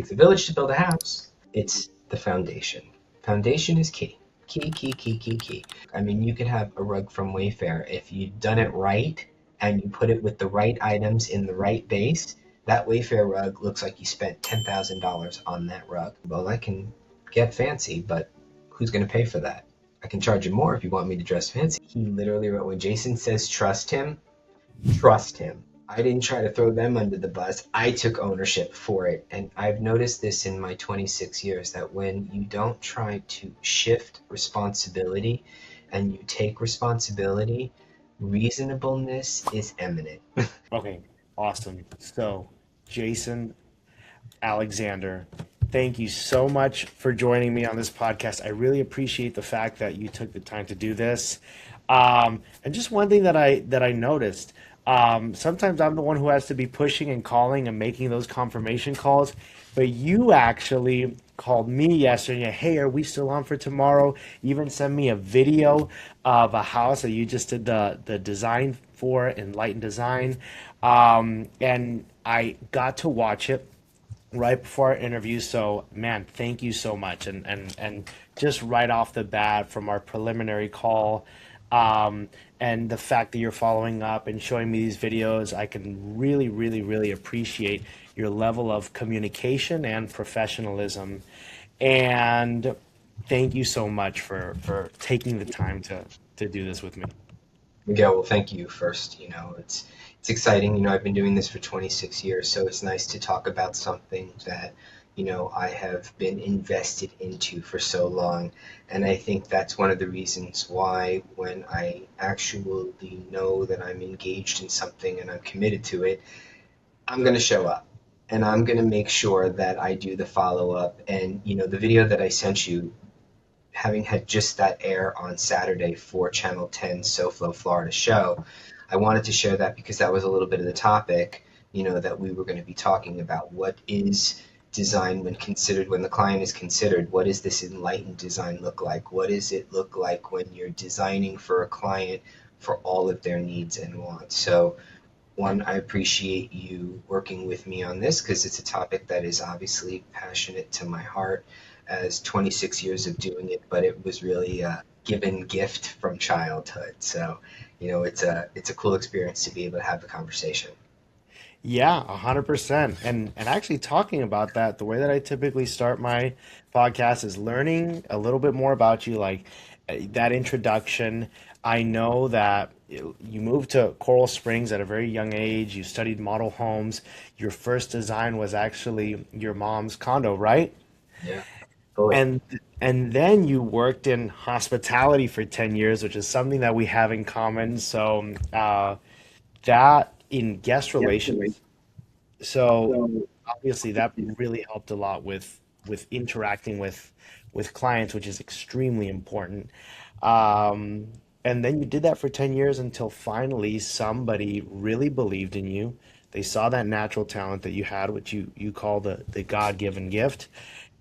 takes a village to build a house. It's the foundation. Foundation is key. Key. I mean, you could have a rug from Wayfair. If you've done it right and you put it with the right items in the right base, that Wayfair rug looks like you spent $10,000 on that rug. Well, I can get fancy, but who's going to pay for that? I can charge you more if you want me to dress fancy. He literally wrote, when Jason says trust him, trust him. I didn't try to throw them under the bus. I took ownership for it. And I've noticed this in my 26 years, that when you don't try to shift responsibility and you take responsibility, reasonableness is eminent. Okay, awesome. So, Jason Alexander, thank you so much for joining me on this podcast. I really appreciate the fact that you took the time to do this. And just one thing that I noticed, sometimes I'm the one who has to be pushing and calling and making those confirmation calls, but you actually called me yesterday. Hey, are we still on for tomorrow? You even sent me a video of a house that you just did the design for, Enlightened Design, and I got to watch it right before our interview. So, man, thank you so much. And just right off the bat from our preliminary call, and the fact that you're following up and showing me these videos, I can really appreciate your level of communication and professionalism. And thank you so much for taking the time to do this with me. Miguel, well, thank you first. It's exciting. I've been doing this for 26 years, so it's nice to talk about something that, I have been invested into for so long. And I think that's one of the reasons why, when I actually know that I'm engaged in something and I'm committed to it, I'm going to show up and I'm going to make sure that I do the follow up. And, the video that I sent you, having had just that air on Saturday for Channel 10 SoFlo Florida show, I wanted to share that because that was a little bit of the topic, that we were going to be talking about. What is design when the client is considered? What does this enlightened design look like? What does it look like when you're designing for a client for all of their needs and wants? So, one, I appreciate you working with me on this because it's a topic that is obviously passionate to my heart, as 26 years of doing it, but it was really a given gift from childhood. So, it's a cool experience to be able to have the conversation. Yeah, 100%. And actually talking about that, the way that I typically start my podcast is learning a little bit more about you, like that introduction. I know that you moved to Coral Springs at a very young age. You studied model homes. Your first design was actually your mom's condo, right? Yeah, totally. And then you worked in hospitality for 10 years, which is something that we have in common. So that in guest relations. So obviously that really helped a lot with interacting with clients, which is extremely important. And then you did that for 10 years until finally somebody really believed in you. They saw that natural talent that you had, which you call the God-given gift,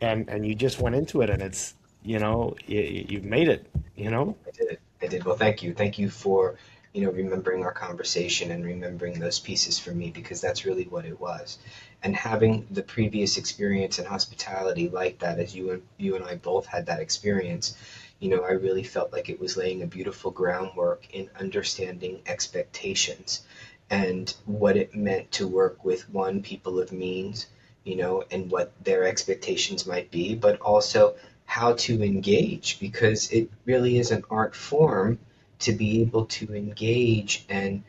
and you just went into it, and it's, you've made it. I did. Well, thank you. Thank you for, remembering our conversation and remembering those pieces for me, because that's really what it was. And having the previous experience in hospitality like that, as you and I both had that experience, I really felt like it was laying a beautiful groundwork in understanding expectations and what it meant to work with people of means, and what their expectations might be, but also how to engage, because it really is an art form to be able to engage and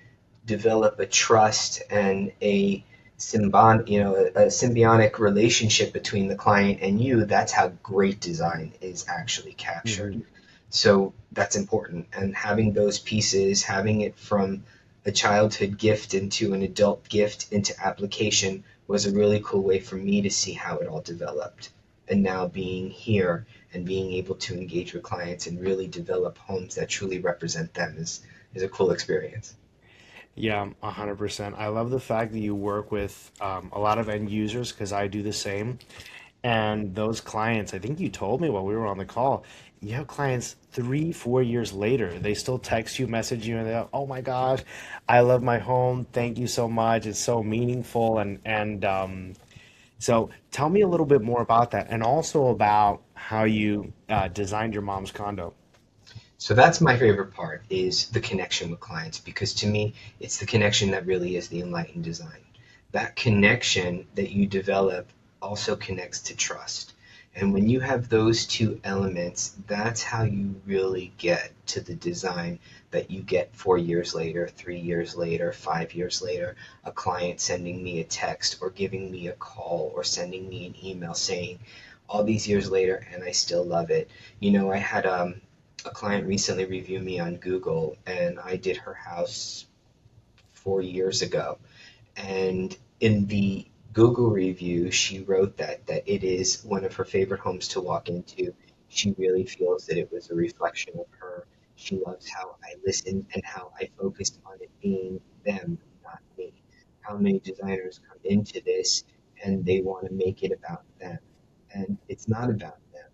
develop a trust and a symbiotic relationship between the client and you. That's how great design is actually captured. Hmm. So that's important. And having those pieces, having it from a childhood gift into an adult gift into application, was a really cool way for me to see how it all developed. And now being here and being able to engage with clients and really develop homes that truly represent them is a cool experience. Yeah, 100%. I love the fact that you work with a lot of end users, because I do the same. And those clients, I think you told me while we were on the call, you have clients 3, 4 years later, they still text you, message you, and they're, oh my gosh, I love my home. Thank you so much. It's so meaningful. And So tell me a little bit more about that, and also about how you designed your mom's condo. So that's my favorite part is the connection with clients because to me, it's the connection that really is the enlightened design. That connection that you develop also connects to trust. And when you have those two elements, that's how you really get to the design that you get 4 years later, 3 years later, 5 years later, a client sending me a text or giving me a call or sending me an email saying, all these years later, and I still love it. I had a client recently review me on Google, and I did her house 4 years ago. And in the Google review, she wrote that it is one of her favorite homes to walk into. She really feels that it was a reflection of her. She loves how I listened and how I focused on it being them, not me. How many designers come into this and they want to make it about them, and it's not about them.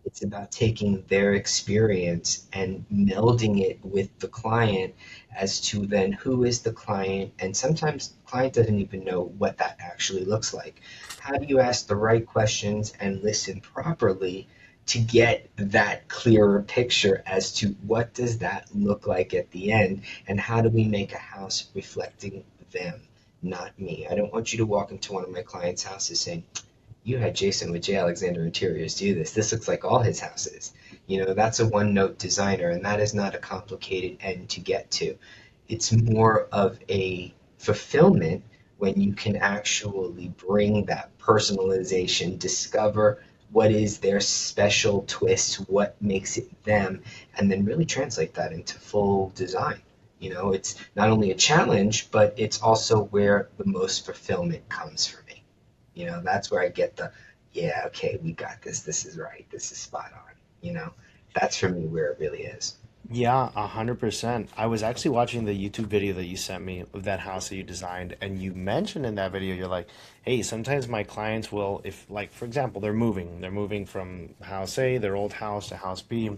It's about taking their experience and melding it with the client as to then who is the client. And sometimes the client doesn't even know what that actually looks like. How do you ask the right questions and listen properly to get that clearer picture as to what does that look like at the end, and how do we make a house reflecting them, not me? I don't want you to walk into one of my clients' houses saying, you had Jason with J. Alexander Interiors do this. This looks like all his houses. That's a one note designer, and that is not a complicated end to get to. It's more of a fulfillment when you can actually bring that personalization, discover what is their special twist, what makes it them, and then really translate that into full design. It's not only a challenge, but it's also where the most fulfillment comes for me. That's where I get the, yeah, okay, we got this. This is right. This is spot on. That's for me where it really is. Yeah, 100%. I was actually watching the YouTube video that you sent me of that house that you designed, and you mentioned in that video, you're like, hey, sometimes my clients will, if like, for example, they're moving from house A, their old house, to house B,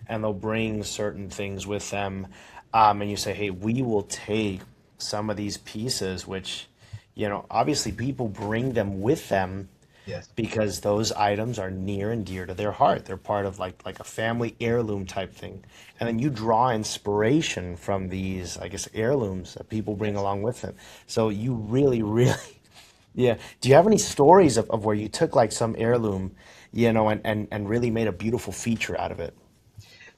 and they'll bring certain things with them. And you say, hey, we will take some of these pieces, which, obviously people bring them with them Yes. because those items are near and dear to their heart. They're part of like a family heirloom type thing. And then you draw inspiration from these, I guess, heirlooms that people bring Yes. along with them. So you really, really, yeah. Do you have any stories of where you took like some heirloom, and really made a beautiful feature out of it?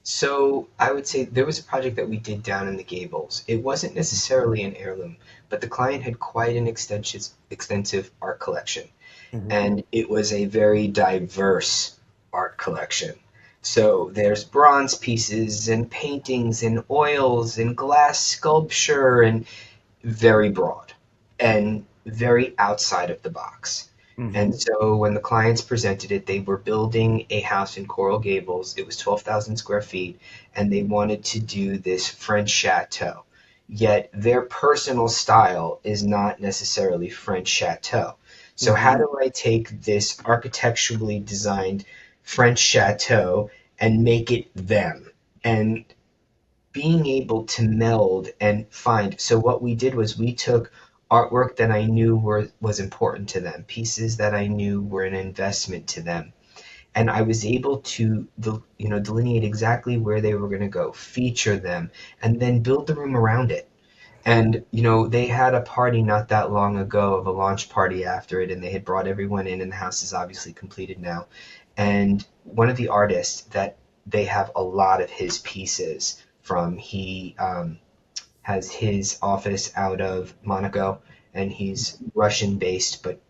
So I would say there was a project that we did down in the Gables. It wasn't necessarily an heirloom, but the client had quite an extensive art collection, Hmm. and it was a very diverse art collection. So there's bronze pieces and paintings and oils and glass sculpture and very broad and very outside of the box. And Hmm. so when the clients presented it, they were building a house in Coral Gables. It was 12,000 square feet, and they wanted to do this French chateau. Yet their personal style is not necessarily French chateau. So how Hmm. do I take this architecturally designed French chateau and make it them? And being able to meld and find. So what we did was we took artwork that I knew was important to them, pieces that I knew were an investment to them, and I was able to delineate exactly where they were going to go, feature them, and then build the room around it. And they had a party not that long ago of a launch party after it, and they had brought everyone in, and the house is obviously completed now. And one of the artists that they have a lot of his pieces from, he has his office out of Monaco, and he's Russian based but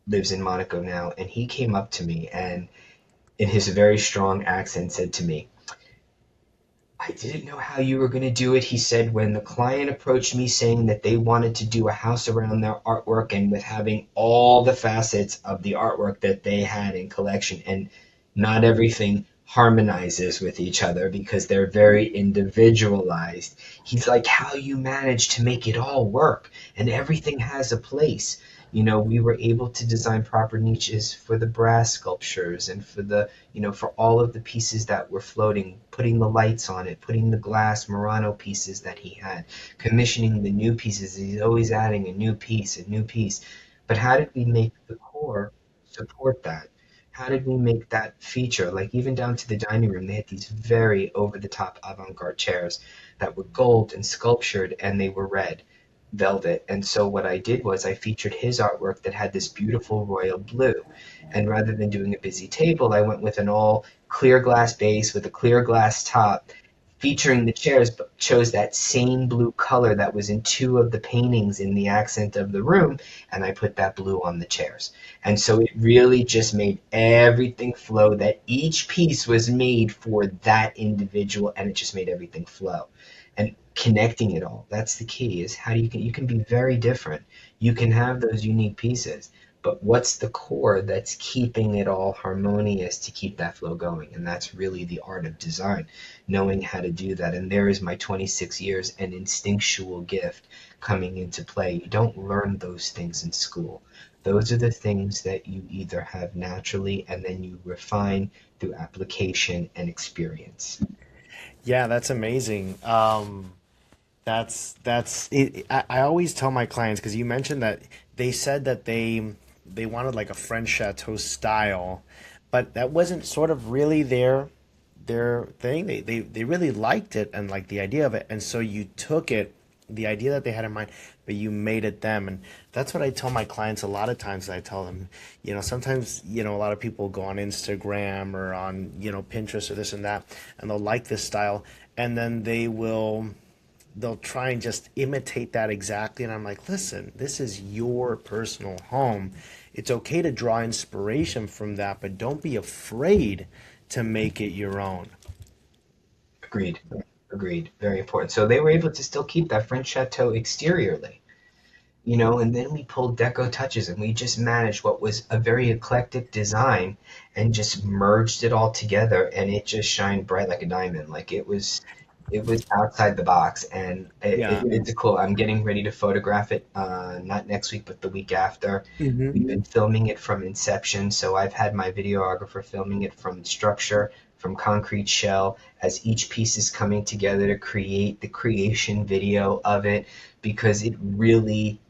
lives in Monaco now. And he came up to me and, in his very strong accent, said to me, I didn't know how you were going to do it. He said, when the client approached me saying that they wanted to do a house around their artwork and with having all the facets of the artwork that they had in collection, and not everything harmonizes with each other because they're very individualized. He's like, how you manage to make it all work and everything has a place. We were able to design proper niches for the brass sculptures and for all of the pieces that were floating, putting the lights on it, putting the glass Murano pieces that he had, commissioning the new pieces. He's always adding a new piece, a new piece. But how did we make the core? decor support that? How did we make that feature? Like even down to the dining room, they had these very over-the-top avant-garde chairs that were gold and sculptured, and they were red velvet. And so what I did was I featured his artwork that had this beautiful royal blue. And rather than doing a busy table, I went with an all clear glass base with a clear glass top featuring the chairs, but chose that same blue color that was in two of the paintings in the accent of the room, and I put that blue on the chairs. And so it really just made everything flow, that each piece was made for that individual, and it just made everything flow. And connecting it all, that's the key, is how you can be very different. You can have those unique pieces, but what's the core that's keeping it all harmonious to keep that flow going? And that's really the art of design, knowing how to do that. And there is my 26 years and instinctual gift coming into play. You don't learn those things in school. Those are the things that you either have naturally and then you refine through application and experience. Yeah, that's amazing. That's it. I always tell my clients, because you mentioned that they said that they wanted like a French chateau style, but that wasn't sort of really their thing. They really liked it and liked the idea of it, and so you took it, the idea that they had in mind, but you made it them. And that's what I tell my clients a lot of times. I tell them, sometimes, a lot of people go on Instagram or on, Pinterest or this and that, and they'll like this style, and then they'll try and just imitate that exactly. And I'm like, listen, this is your personal home. It's okay to draw inspiration from that, but don't be afraid to make it your own. Agreed. Agreed. Very important. So they were able to still keep that French chateau exteriorly, and then we pulled deco touches and we just managed what was a very eclectic design and just merged it all together, and it just shined bright like a diamond. Like it was outside the box, and Yeah. it's a cool. I'm getting ready to photograph it, not next week, but the week after. We've Hmm. been filming it from inception, so I've had my videographer filming it from structure, from concrete shell, as each piece is coming together to create the creation video of it, because it really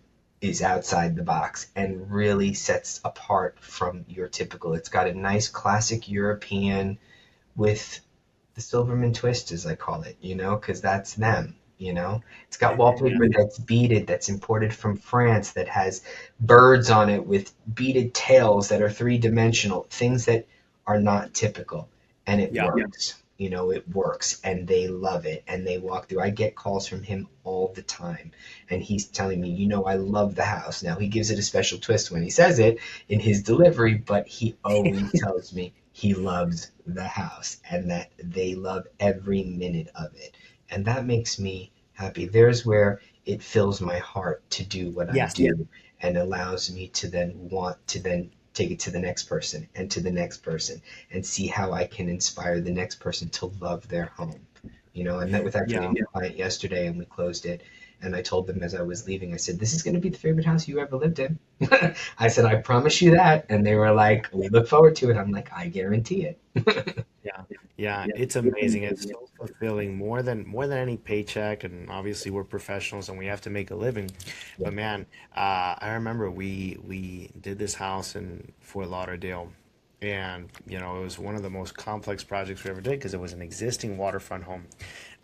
is outside the box and really sets apart from your typical. It's got a nice classic European with the Silverman twist, as I call it, because that's them. It's got Yeah. wallpaper that's beaded, that's imported from France, that has birds on it with beaded tails that are three-dimensional, things that are not typical. And it Yeah. works. It works, and they love it, and they walk through. I get calls from him all the time, and he's telling me, I love the house. Now, he gives it a special twist when he says it in his delivery, but he always tells me he loves the house and that they love every minute of it. And that makes me happy. There's where it fills my heart to do what I Yes. do and allows me to then want to then take it to the next person and to the next person and see how I can inspire the next person to love their home. I met with actually a Yeah. new client yesterday and we closed it. And I told them as I was leaving, I said, "This is going to be the favorite house you ever lived in." I said, "I promise you that." And they were like, "We look forward to it." I'm like, "I guarantee it." Yeah, yeah, it's amazing. It's so fulfilling, more than any paycheck. And obviously, we're professionals and we have to make a living. Yeah. But man, I remember we did this house in Fort Lauderdale, and it was one of the most complex projects we ever did because it was an existing waterfront home,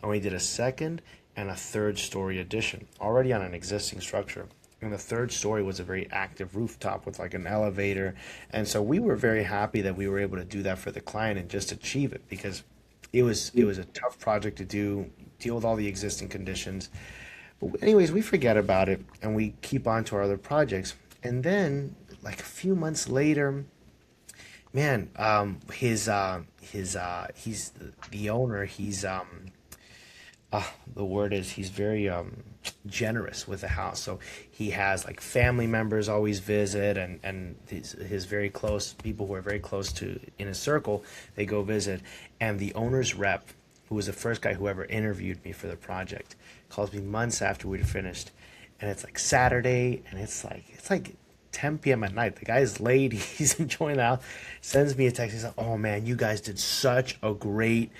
and we did a second and a third story addition already on an existing structure. And the third story was a very active rooftop with like an elevator. And so we were very happy that we were able to do that for the client and just achieve it, because it was a tough project to do, deal with all the existing conditions. But anyways, we forget about it and we keep on to our other projects. And then like a few months later, man, he's the owner. The word is he's very generous with the house. So he has like family members always visit, and his very close people who are very close to in his circle, they go visit. And the owner's rep, who was the first guy who ever interviewed me for the project, calls me months after we'd finished, and it's like Saturday, and it's like 10 p.m. at night. The guy's late. He's enjoying the house. Sends me a text. He's like, "Oh man, you guys did such a great,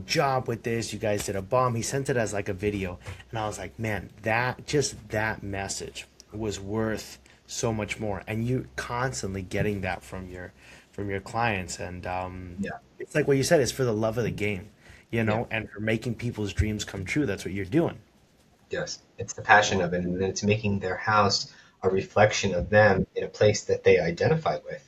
job with this. You guys did a bomb." He sent it as like a video, and I was like, "Man, that message was worth so much more, and you're constantly getting that from your clients. And Yeah. it's like what you said, it's for the love of the game, Yeah. and for making people's dreams come true. That's what you're doing. Yes, it's the passion of it, and then it's making their house a reflection of them in a place that they identify with.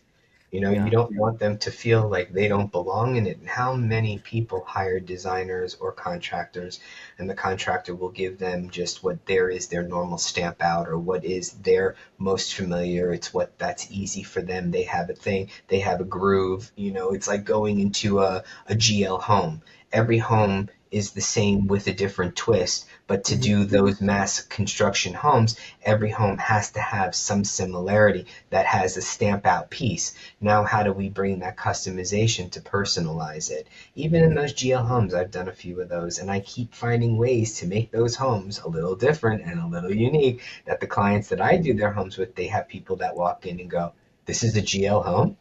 You Yeah. don't want them to feel like they don't belong in it. And how many people hire designers or contractors, and the contractor will give them just what there is their normal stamp out or what is their most familiar. It's what that's easy for them. They have a thing, they have a groove. It's like going into a GL home. Every home is the same with a different twist, but to Mhm. do those mass construction homes, every home has to have some similarity that has a stamp out piece. Now, how do we bring that customization to personalize it? Even in those GL homes, I've done a few of those, and I keep finding ways to make those homes a little different and a little unique. That the clients that I do their homes with, they have people that walk in and go, "This is a GL home?"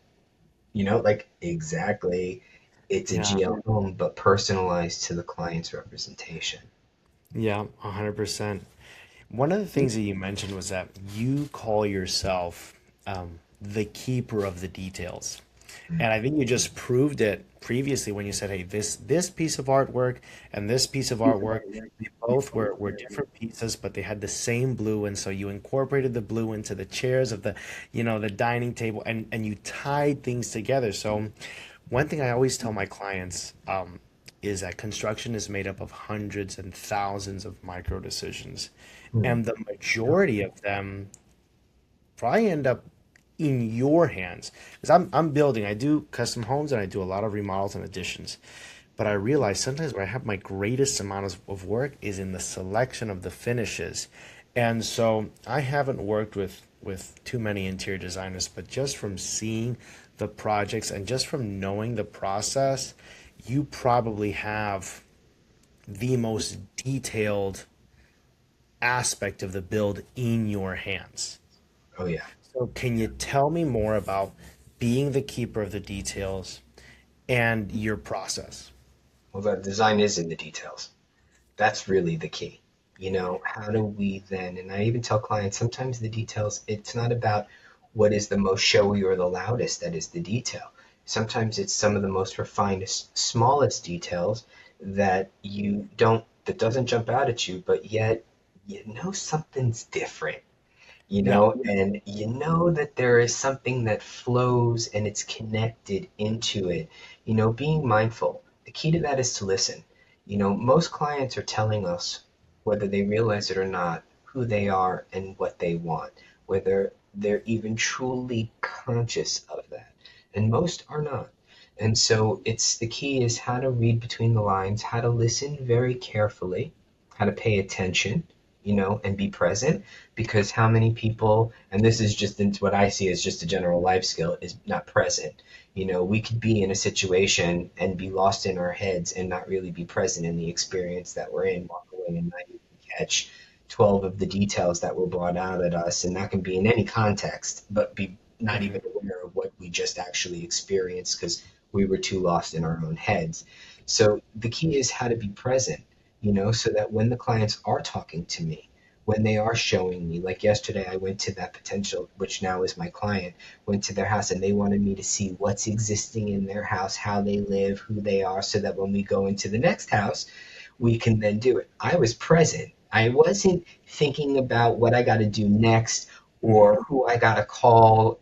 Like exactly. It's a Yeah. GL home, but personalized to the client's representation. Yeah, 100%. One of the things that you mentioned was that you call yourself the keeper of the details. And I think you just proved it previously when you said, "Hey, this piece of artwork and this piece of artwork, they both were different pieces, but they had the same blue." And so you incorporated the blue into the chairs of the dining table, and you tied things together. So one thing I always tell my clients is that construction is made up of hundreds and thousands of micro decisions, Hmm. and the majority of them probably end up in your hands. Because I'm building, I do custom homes and I do a lot of remodels and additions. But I realize sometimes where I have my greatest amount of work is in the selection of the finishes. And so I haven't worked with too many interior designers, but just from seeing the projects and just from knowing the process, you probably have the most detailed aspect of the build in your hands. Oh yeah. So, can you tell me more about being the keeper of the details and your process? Well, the design is in the details. That's really the key. How do we then, and I even tell clients sometimes the details, it's not about what is the most showy or the loudest that is the detail. Sometimes it's some of the most refined, smallest details that doesn't jump out at you, but yet something's different. Yeah. And that there is something that flows and it's connected into it. Being mindful. The key to that is to listen. Most clients are telling us, whether they realize it or not, who they are and what they want, whether they're even truly conscious of that. And most are not. And so it's the key is how to read between the lines, how to listen very carefully, how to pay attention, and be present, because how many people, and this is just into what I see as just a general life skill, is not present. We could be in a situation and be lost in our heads and not really be present in the experience that we're in, walk away and not even catch 12 of the details that were brought out at us. And that can be in any context, but be not Hmm. even aware of what we just actually experienced because we were too lost in our own heads. So the key is how to be present, so that when the clients are talking to me, when they are showing me, like yesterday, I went to that potential, which now is my client, went to their house and they wanted me to see what's existing in their house, how they live, who they are, so that when we go into the next house, we can then do it. I was present. I wasn't thinking about what I got to do next Hmm. or who I got to call,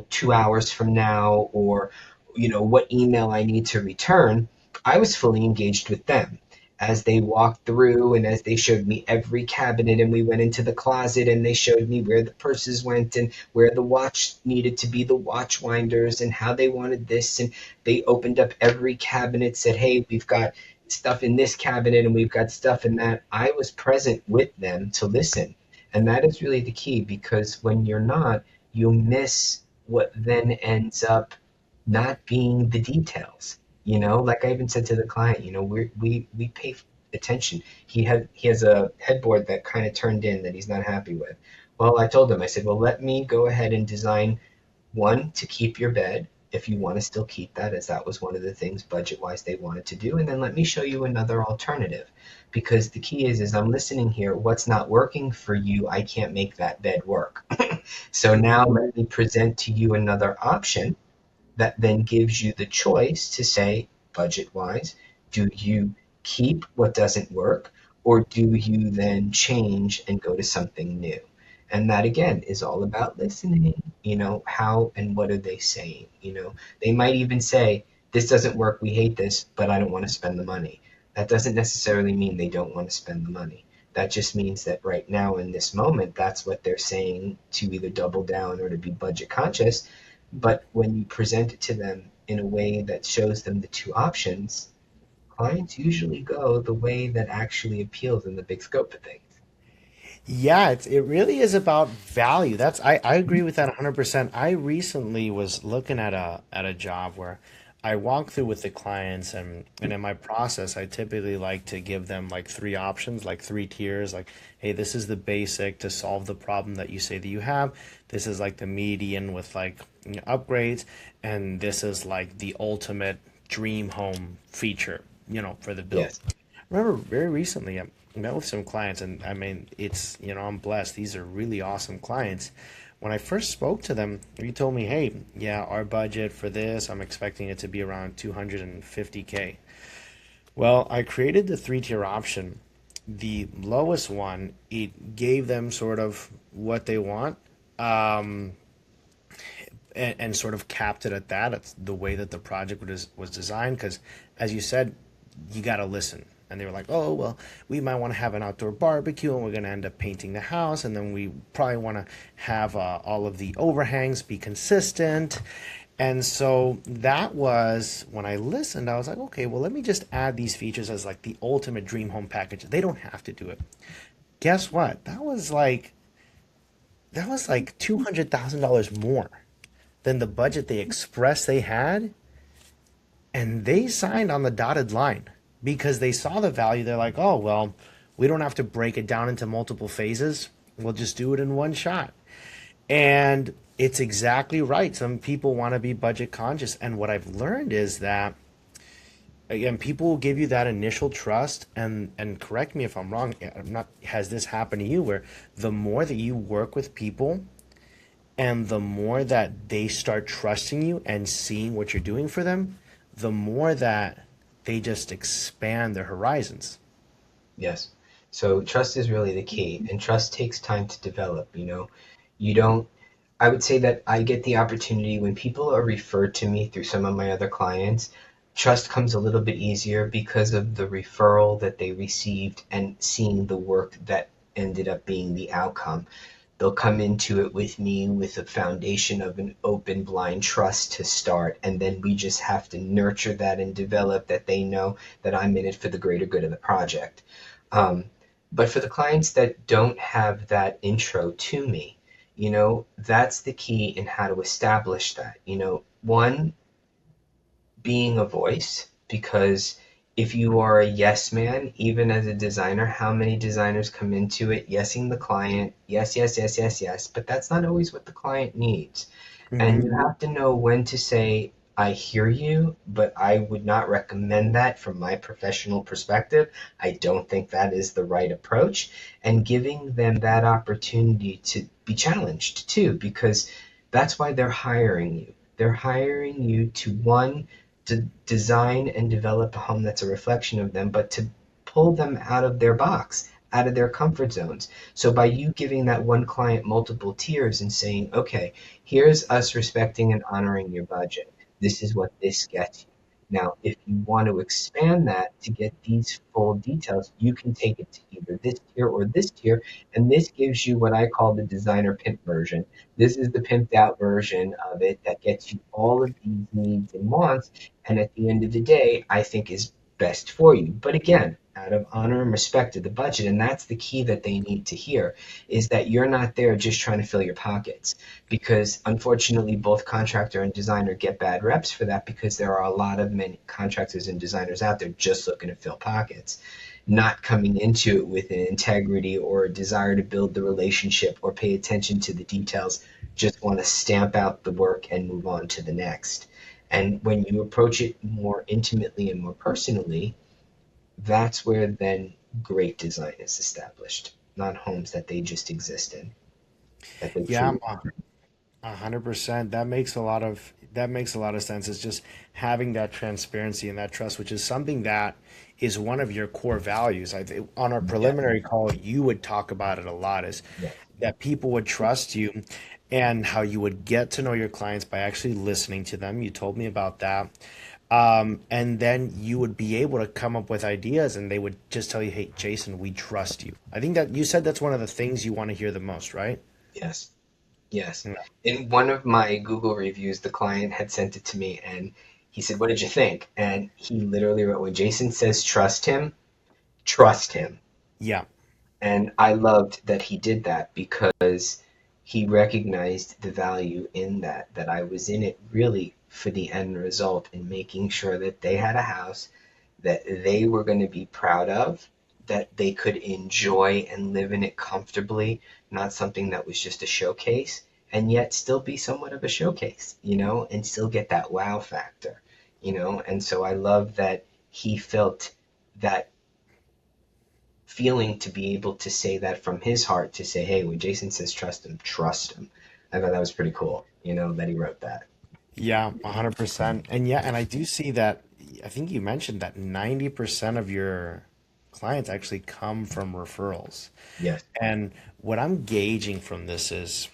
2 hours from now or, what email I need to return. I was fully engaged with them as they walked through and as they showed me every cabinet and we went into the closet and they showed me where the purses went and where the watch needed to be, the watch winders, and how they wanted this, and they opened up every cabinet, said, "Hey, we've got stuff in this cabinet and we've got stuff in that." I was present with them to listen. And that is really the key, because when you're not, you'll miss what then ends up not being the details. Like I even said to the client, we pay attention. He has a headboard that kind of turned in that he's not happy with. Well, I told him, I said, well, let me go ahead and design one to keep your bed, if you want to still keep that, as that was one of the things budget wise they wanted to do. And then let me show you another alternative, because the key is I'm listening here. What's not working for you, I can't make that bed work. So now let me present to you another option that then gives you the choice to say, budget wise, do you keep what doesn't work, or do you then change and go to something new? And that again is all about listening. How and what are they saying? They might even say, this doesn't work, we hate this, but I don't want to spend the money. That doesn't necessarily mean they don't want to spend the money. That just means that right now in this moment, that's what they're saying, to either double down or to be budget conscious. But when you present it to them in a way that shows them the two options, clients usually go the way that actually appeals in the big scope of things. Yeah, it really is about value. I agree with that 100%. I recently was looking at a job where I walk through with the clients, and in my process I typically like to give them like three options, like three tiers, like, hey, this is the basic to solve the problem that you say that you have. This is like the median with like, upgrades, and this is like the ultimate dream home feature, for the build. Yes. I remember very recently I met with some clients, and I mean, I'm blessed. These are really awesome clients. When I first spoke to them, he told me, hey, yeah, our budget for this, I'm expecting it to be around 250K. Well, I created the three-tier option. The lowest one, it gave them sort of what they want, um, and sort of capped it at that. It's the way that the project was designed. Because, as you said, you got to listen. And they were like, oh, well, we might want to have an outdoor barbecue, and we're going to end up painting the house. And then we probably want to have all of the overhangs be consistent. And so that was when I listened, I was like, okay, well, let me just add these features as like the ultimate dream home package. They don't have to do it. Guess what? That was like $200,000 more than the budget they expressed they had, and they signed on the dotted line because they saw the value. They're like, oh, well, we don't have to break it down into multiple phases. We'll just do it in one shot. And it's exactly right. Some people want to be budget conscious. And what I've learned is that, again, people will give you that initial trust. And correct me if I'm wrong. I'm not, has this happened to you where the more that you work with people and the more that they start trusting you and seeing what you're doing for them, the more that they just expand their horizons. Yes. So trust is really the key, and trust takes time to develop. You don't, I would say that I get the opportunity when people are referred to me through some of my other clients. Trust comes a little bit easier because of the referral that they received and seeing the work that ended up being the outcome. They'll come into it with me with a foundation of an open, blind trust to start, and then we just have to nurture that and develop that they know that I'm in it for the greater good of the project. Um, but for the clients that don't have that intro to me, that's the key in how to establish that. One, being a voice, because if you are a yes man, even as a designer, how many designers come into it yesing the client, yes, yes, yes, yes, yes, but that's not always what the client needs. And Mm-hmm. you have to know when to say, I hear you, but I would not recommend that from my professional perspective. I don't think that is the right approach. And giving them that opportunity to be challenged too, because that's why they're hiring you. They're hiring you to, one, to design and develop a home that's a reflection of them, but to pull them out of their box, out of their comfort zones. So by you giving that one client multiple tiers and saying, okay, here's us respecting and honoring your budget. This is what this gets you. Now, if you want to expand that to get these full details, you can take it to either this tier or this tier, and this gives you what I call the designer pimp version. This is the pimped out version of it that gets you all of these needs and wants, and at the end of the day, I think is best for you. But again, out of honor and respect to the budget, and that's the key that they need to hear, is that you're not there just trying to fill your pockets. Because unfortunately, both contractor and designer get bad reps for that, because there are a lot of many contractors and designers out there just looking to fill pockets, not coming into it with an integrity or a desire to build the relationship or pay attention to the details, just want to stamp out the work and move on to the next. And when you approach it more intimately and more personally, that's where then great design is established, not homes that they just exist in. that they Yeah, truly. 100%. That makes a lot of sense. It's just having that transparency and that trust, which is something that is one of your core values. I think on our Yeah, preliminary call, you would talk about it a lot, is yeah, that people would trust you and how you would get to know your clients by actually listening to them. You told me about that. And then you would be able to come up with ideas and they would just tell you, hey, Jason, we trust you. I think that you said that's one of the things you want to hear the most, right? yes, yes. Yeah. In one of my Google reviews, the client had sent it to me and he said, "What did you think?" And he literally wrote, "When Jason says trust him." Yeah. And I loved that he did that because he recognized the value in that, that I was in it really for the end result and making sure that they had a house that they were going to be proud of, that they could enjoy and live in it comfortably, not something that was just a showcase, and yet still be somewhat of a showcase, and still get that wow factor, And so I love that he felt that feeling to be able to say that from his heart, to say, hey, when Jason says trust him, trust him. I thought that was pretty cool, that he wrote that. Yeah, 100%. And yeah, and I do see that. I think you mentioned that 90% of your clients actually come from referrals. Yes. And what I'm gauging from this is,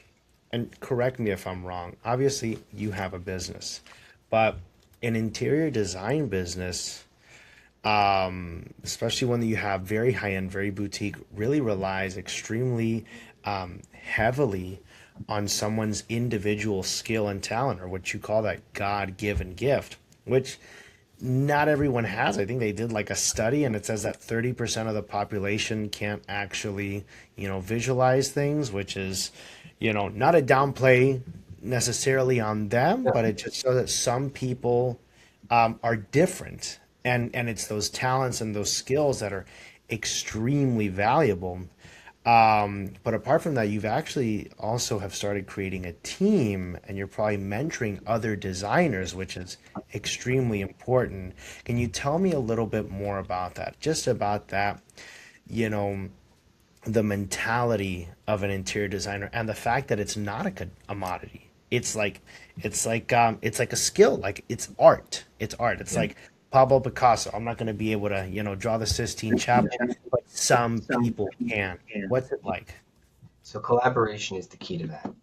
and correct me if I'm wrong, obviously you have a business, but an interior design business, especially one that you have very high end, very boutique, really relies extremely heavily on someone's individual skill and talent, or what you call that God given gift, which not everyone has. I think they did like a study and it says that 30% of the population can't actually, visualize things, which is, not a downplay necessarily on them, but it just shows that some people are different, and it's those talents and those skills that are extremely valuable. But apart from that, you've actually also have started creating a team, and you're probably mentoring other designers, which is extremely important. Can you tell me a little bit more about that? Just about that, you know, the mentality of an interior designer and the fact that it's not a commodity. It's like a skill. Like it's art. It's art. It's Yeah. like Pablo Picasso. I'm not going to be able to, draw the Sistine Chapel, but some people can. What's it like? So collaboration is the key to that,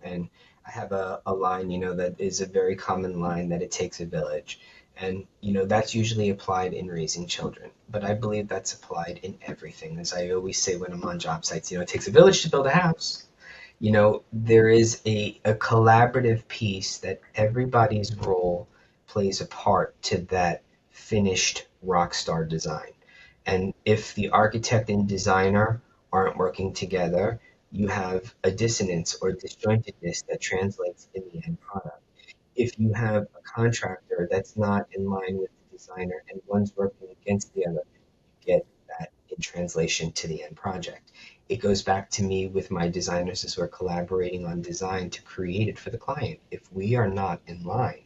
and I have a line, that is a very common line, that it takes a village. And, that's usually applied in raising children. But I believe that's applied in everything. As I always say when I'm on job sites, it takes a village to build a house. There is a collaborative piece that everybody's role plays a part to that finished rock star design. And if the architect and designer aren't working together, you have a dissonance or disjointedness that translates in the end product. If you have a contractor that's not in line with the designer and one's working against the other, you get that in translation to the end project. It goes back to me with my designers as we're collaborating on design to create it for the client. If we are not in line,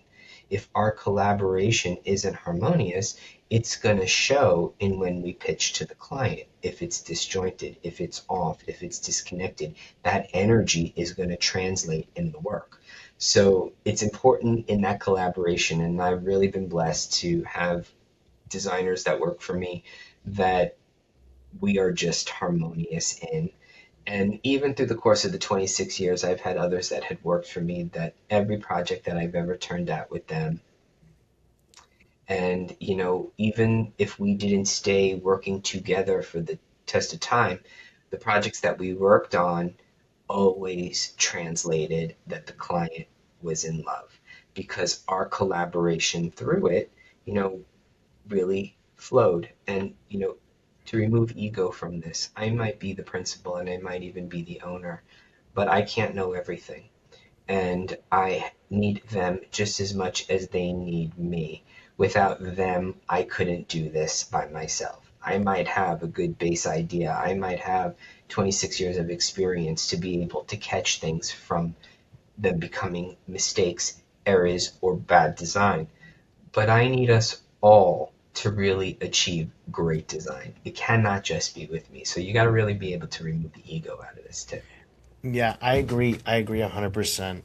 if our collaboration isn't harmonious, it's going to show in when we pitch to the client. If it's disjointed, if it's off, if it's disconnected, that energy is going to translate in the work. So it's important in that collaboration. And I've really been blessed to have designers that work for me that we are just harmonious in. And even through the course of the 26 years, I've had others that had worked for me, that every project that I've ever turned out with them, and, even if we didn't stay working together for the test of time, the projects that we worked on always translated that the client was in love, because our collaboration through it, you know, really flowed. And, to remove ego from this, I might be the principal and I might even be the owner, but I can't know everything. And I need them just as much as they need me. Without them, I couldn't do this by myself. I might have a good base idea. I might have 26 years of experience to be able to catch things from them becoming mistakes, errors, or bad design. But I need us all to really achieve great design. It cannot just be with me. So you got to really be able to remove the ego out of this too. Yeah, I agree. I agree 100%.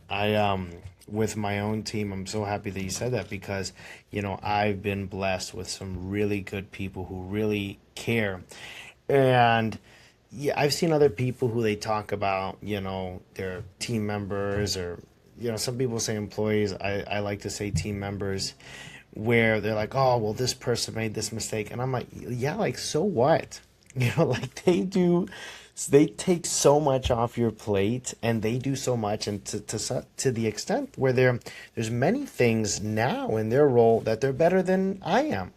With my own team, I'm so happy that you said that because, I've been blessed with some really good people who really care. And yeah, I've seen other people who they talk about, their team members or, some people say employees. I like to say team members where they're like, oh, well, this person made this mistake. And I'm like, yeah, like, so what? Like they take so much off your plate and they do so much. And to the extent where there's many things now in their role that they're better than I am,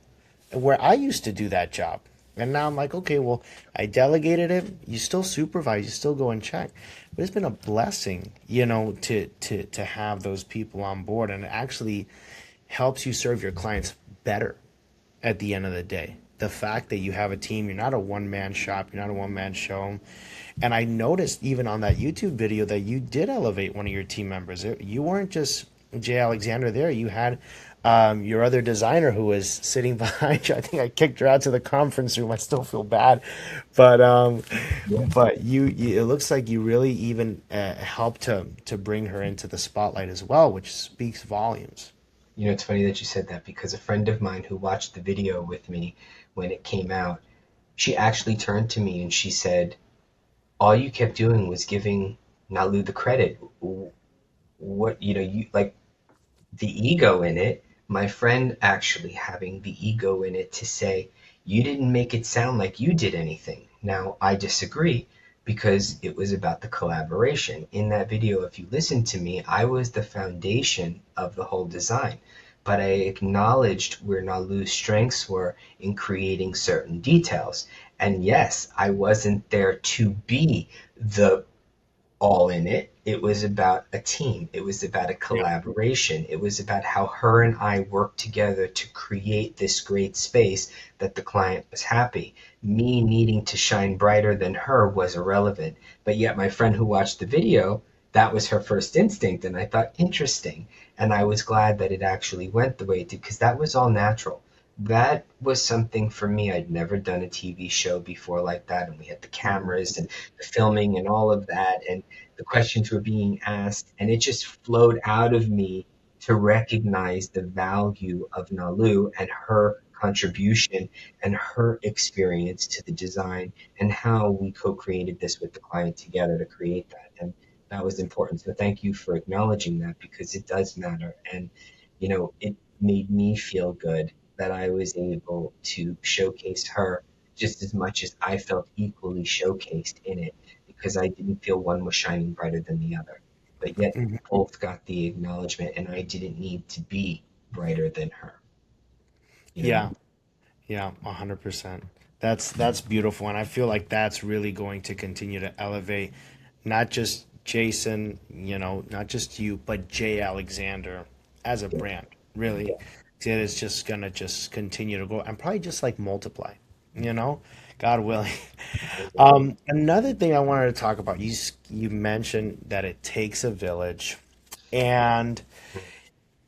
where I used to do that job. And now I'm like, okay, well, I delegated it. You still supervise, you still go and check. But it's been a blessing, to have those people on board, and it actually helps you serve your clients better at the end of the day. The fact that you have a team, you're not a one man shop, you're not a one man show. And I noticed even on that YouTube video that you did elevate one of your team members. You weren't just Jay Alexander there. You had your other designer who was sitting behind you. I think I kicked her out to the conference room. I still feel bad, but Yeah. it looks like you really even helped to bring her into the spotlight as well, which speaks volumes. It's funny that you said that because a friend of mine who watched the video with me when it came out, she actually turned to me and she said, all you kept doing was giving Nalu the credit. What, you like the ego in it, my friend actually having the ego in it to say, you didn't make it sound like you did anything. Now, I disagree because it was about the collaboration. In that video, if you listen to me, I was the foundation of the whole design. But I acknowledged where Nalu's strengths were in creating certain details. And yes, I wasn't there to be the all in it. It was about a team. It was about a Yeah. collaboration. It was about how her and I worked together to create this great space that the client was happy. Me needing to shine brighter than her was irrelevant. But yet, my friend who watched the video, that was her first instinct. And I thought, interesting. And I was glad that it actually went the way it did because that was all natural. That was something for me. I'd never done a TV show before like that. And we had the cameras and the filming and all of that. And the questions were being asked, and it just flowed out of me to recognize the value of Nalu and her contribution and her experience to the design and how we co-created this with the client together to create that. And that was important. So thank you for acknowledging that because it does matter. And, it made me feel good that I was able to showcase her just as much as I felt equally showcased in it because I didn't feel one was shining brighter than the other. But yet Mhm. both got the acknowledgement, and I didn't need to be brighter than her. You know, Yeah. Yeah, 100%. That's beautiful, and I feel like that's really going to continue to elevate not just Jason, not just you, but Jay Alexander as a yeah, brand. Really, yeah, it is just gonna just continue to grow and probably just like multiply. You know, God willing. Another thing I wanted to talk about, you mentioned that it takes a village, and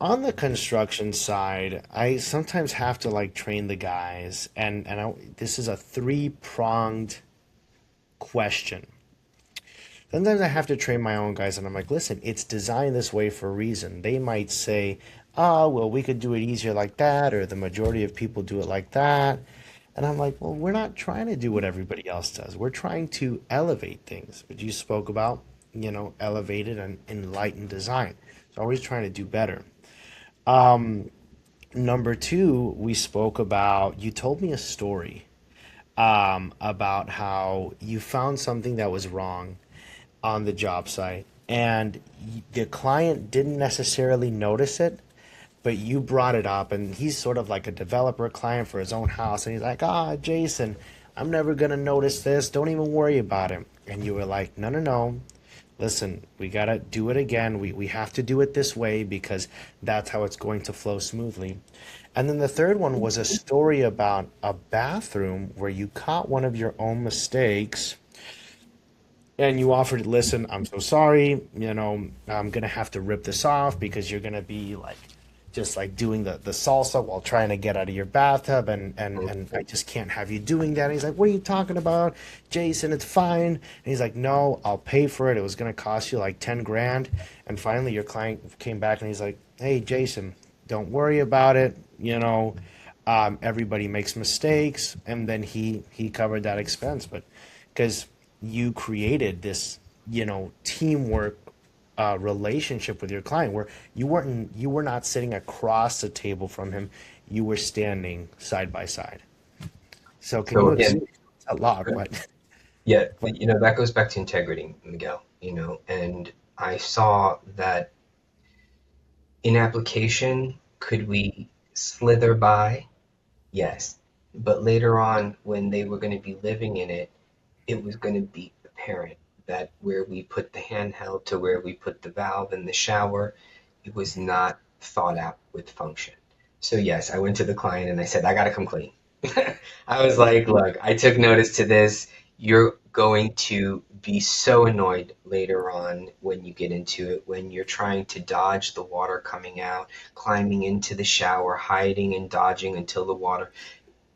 on the construction side, I sometimes have to like train the guys, and this is a three-pronged question. Sometimes I have to train my own guys, and I'm like, listen, it's designed this way for a reason. They might say, oh, well, we could do it easier like that, or the majority of people do it like that. And I'm like, well, we're not trying to do what everybody else does. We're trying to elevate things, which you spoke about, elevated and enlightened design. So always trying to do better. Number two, we spoke about, you told me a story about how you found something that was wrong on the job site and the client didn't necessarily notice it, but you brought it up and he's sort of like a developer client for his own house and he's like, ah, Jason, I'm never going to notice this. Don't even worry about it. And you were like, no, no, no. Listen, we got to do it again. We have to do it this way because that's how it's going to flow smoothly. And then the third one was a story about a bathroom where you caught one of your own mistakes and you offered, listen, I'm so sorry, I'm gonna have to rip this off because you're gonna be like just like doing the salsa while trying to get out of your bathtub, and I just can't have you doing that. And he's like, what are you talking about, Jason? It's fine. And he's like, no, I'll pay for it. It was going to cost you like 10 grand. And finally your client came back and he's like, hey, Jason, don't worry about it. Everybody makes mistakes. And then he covered that expense. But because you created this, teamwork relationship with your client where you were not sitting across the table from him, you were standing side by side. So can So you again, explain a lot, but yeah, that goes back to integrity, Miguel, and I saw that in application, could we slither by? Yes. But later on, when they were going to be living in it, it was going to be apparent that where we put the handheld to where we put the valve in the shower, it was not thought out with function. So yes, I went to the client and I said, I gotta come clean. I was like, look, I took notice to this. You're going to be so annoyed later on when you get into it, when you're trying to dodge the water coming out, climbing into the shower, hiding and dodging until the water,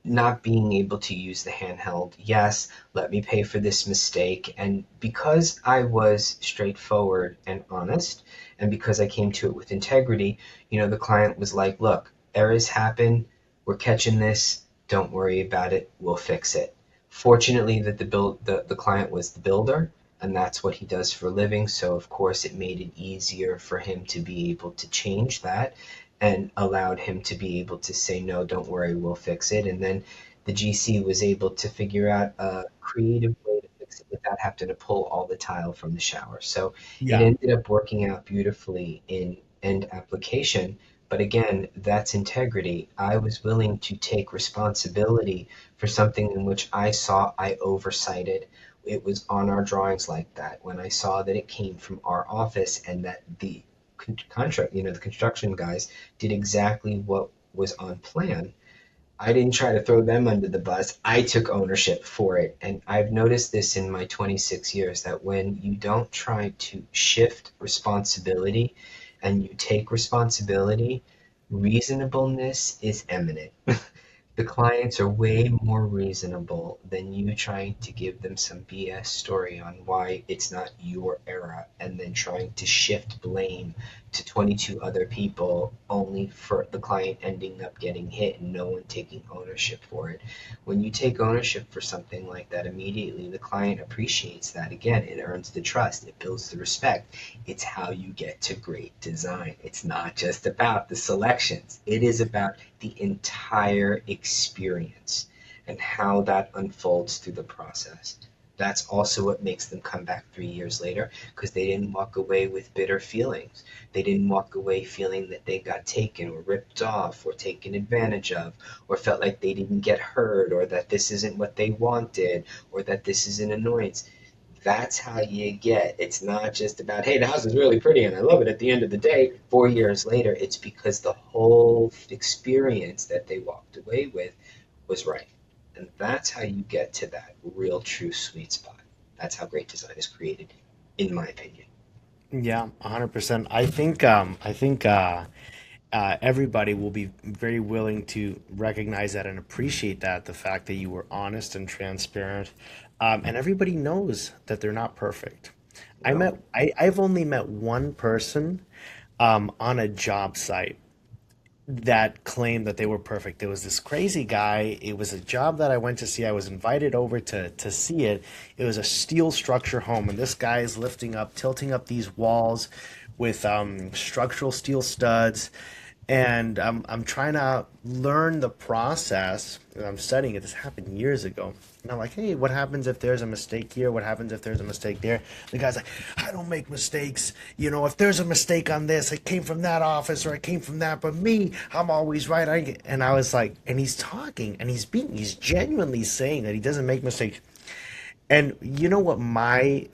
not being able to use the handheld. Yes, let me pay for this mistake. And because I was straightforward and honest, and because I came to it with integrity, the client was like, look, errors happen. We're catching this. Don't worry about it. We'll fix it. Fortunately, that the client was the builder, and that's what he does for a living. So of course, it made it easier for him to be able to change that and allowed him to be able to say, no, don't worry, we'll fix it. And then the GC was able to figure out a creative way to fix it without having to pull all the tile from the shower. So it yeah, ended up working out beautifully in end application. But again, that's integrity. I was willing to take responsibility for something in which I saw I oversighted. It was on our drawings like that. When I saw that it came from our office and that the the construction guys did exactly what was on plan. I didn't try to throw them under the bus. I took ownership for it. And I've noticed this in my 26 years that when you don't try to shift responsibility and you take responsibility, reasonableness is eminent. The clients are way more reasonable than you trying to give them some BS story on why it's not your era and then trying to shift blame to 22 other people only for the client ending up getting hit and no one taking ownership for it. When you take ownership for something like that, immediately the client appreciates that. Again, it earns the trust, it builds the respect. It's how you get to great design. It's not just about the selections, it is about the entire experience and how that unfolds through the process. That's also what makes them come back 3 years later, because they didn't walk away with bitter feelings. They didn't walk away feeling that they got taken or ripped off or taken advantage of, or felt like they didn't get heard, or that this isn't what they wanted, or that this is an annoyance. That's how you get. It's not just about, hey, the house is really pretty and I love it at the end of the day. 4 years later, it's because the whole experience that they walked away with was right. And that's how you get to that real true sweet spot. That's how great design is created, in my opinion. yeah, 100%. Everybody will be very willing to recognize that and appreciate that, the fact that you were honest and transparent. And everybody knows that they're not perfect. No. I've only met one person on a job site that claimed that they were perfect. There was this crazy guy. It was a job that I went to see. I was invited over to see it. It was a steel structure home, and this guy is lifting up, tilting up these walls with structural steel studs. And I'm trying to learn the process. And I'm studying it. This happened years ago. And I'm like, hey, what happens if there's a mistake here? What happens if there's a mistake there? The guy's like, I don't make mistakes. If there's a mistake on this, it came from that office or it came from that. But me, I'm always right. And I was like, and he's talking and he's genuinely saying that he doesn't make mistakes. And you know what I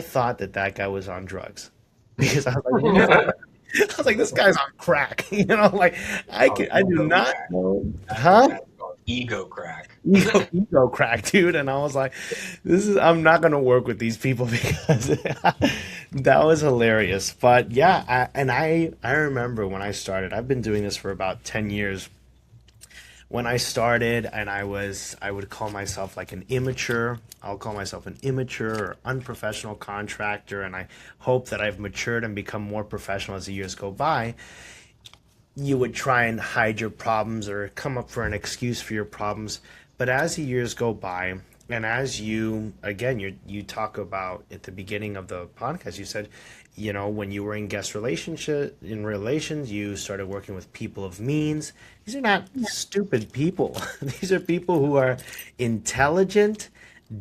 thought that guy was on drugs because I was like, I was like, this guy's on crack. Like I Oh, do ego not crack. know, That's what huh? that's called. Ego crack. ego crack, dude. And I was like, I'm not gonna work with these people because that was hilarious. But yeah, I remember when I started. I've been doing this for about 10 years. When I started, and I would call myself like an immature. I'll call myself an immature or unprofessional contractor, and I hope that I've matured and become more professional as the years go by. You would try and hide your problems or come up for an excuse for your problems. But as the years go by, and as you again you talk about at the beginning of the podcast, you said, when you were in guest relationship in relations, you started working with people of means. These are not stupid people. These are people who are intelligent,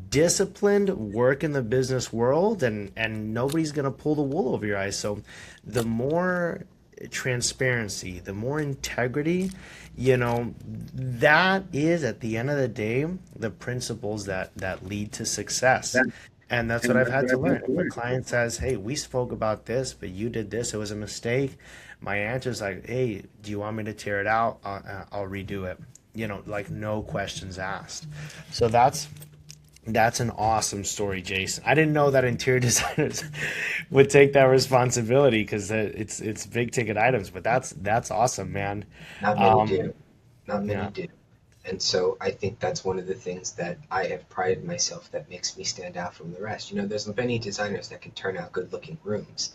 disciplined, work in the business world, and nobody's going to pull the wool over your eyes. So the more transparency, the more integrity, that is at the end of the day the principles that lead to success. And that's what I've had to learn. If a client says, "Hey, we spoke about this, but you did this, it was a mistake," my answer is like, "Hey, do you want me to tear it out? I'll redo it." Like no questions asked. So that's an awesome story, Jason. I didn't know that interior designers would take that responsibility because it's big ticket items, but that's awesome, man. Not many Um, do. Not many yeah, do. And so I think that's one of the things that I have prided myself that makes me stand out from the rest. There's many designers that can turn out good looking rooms.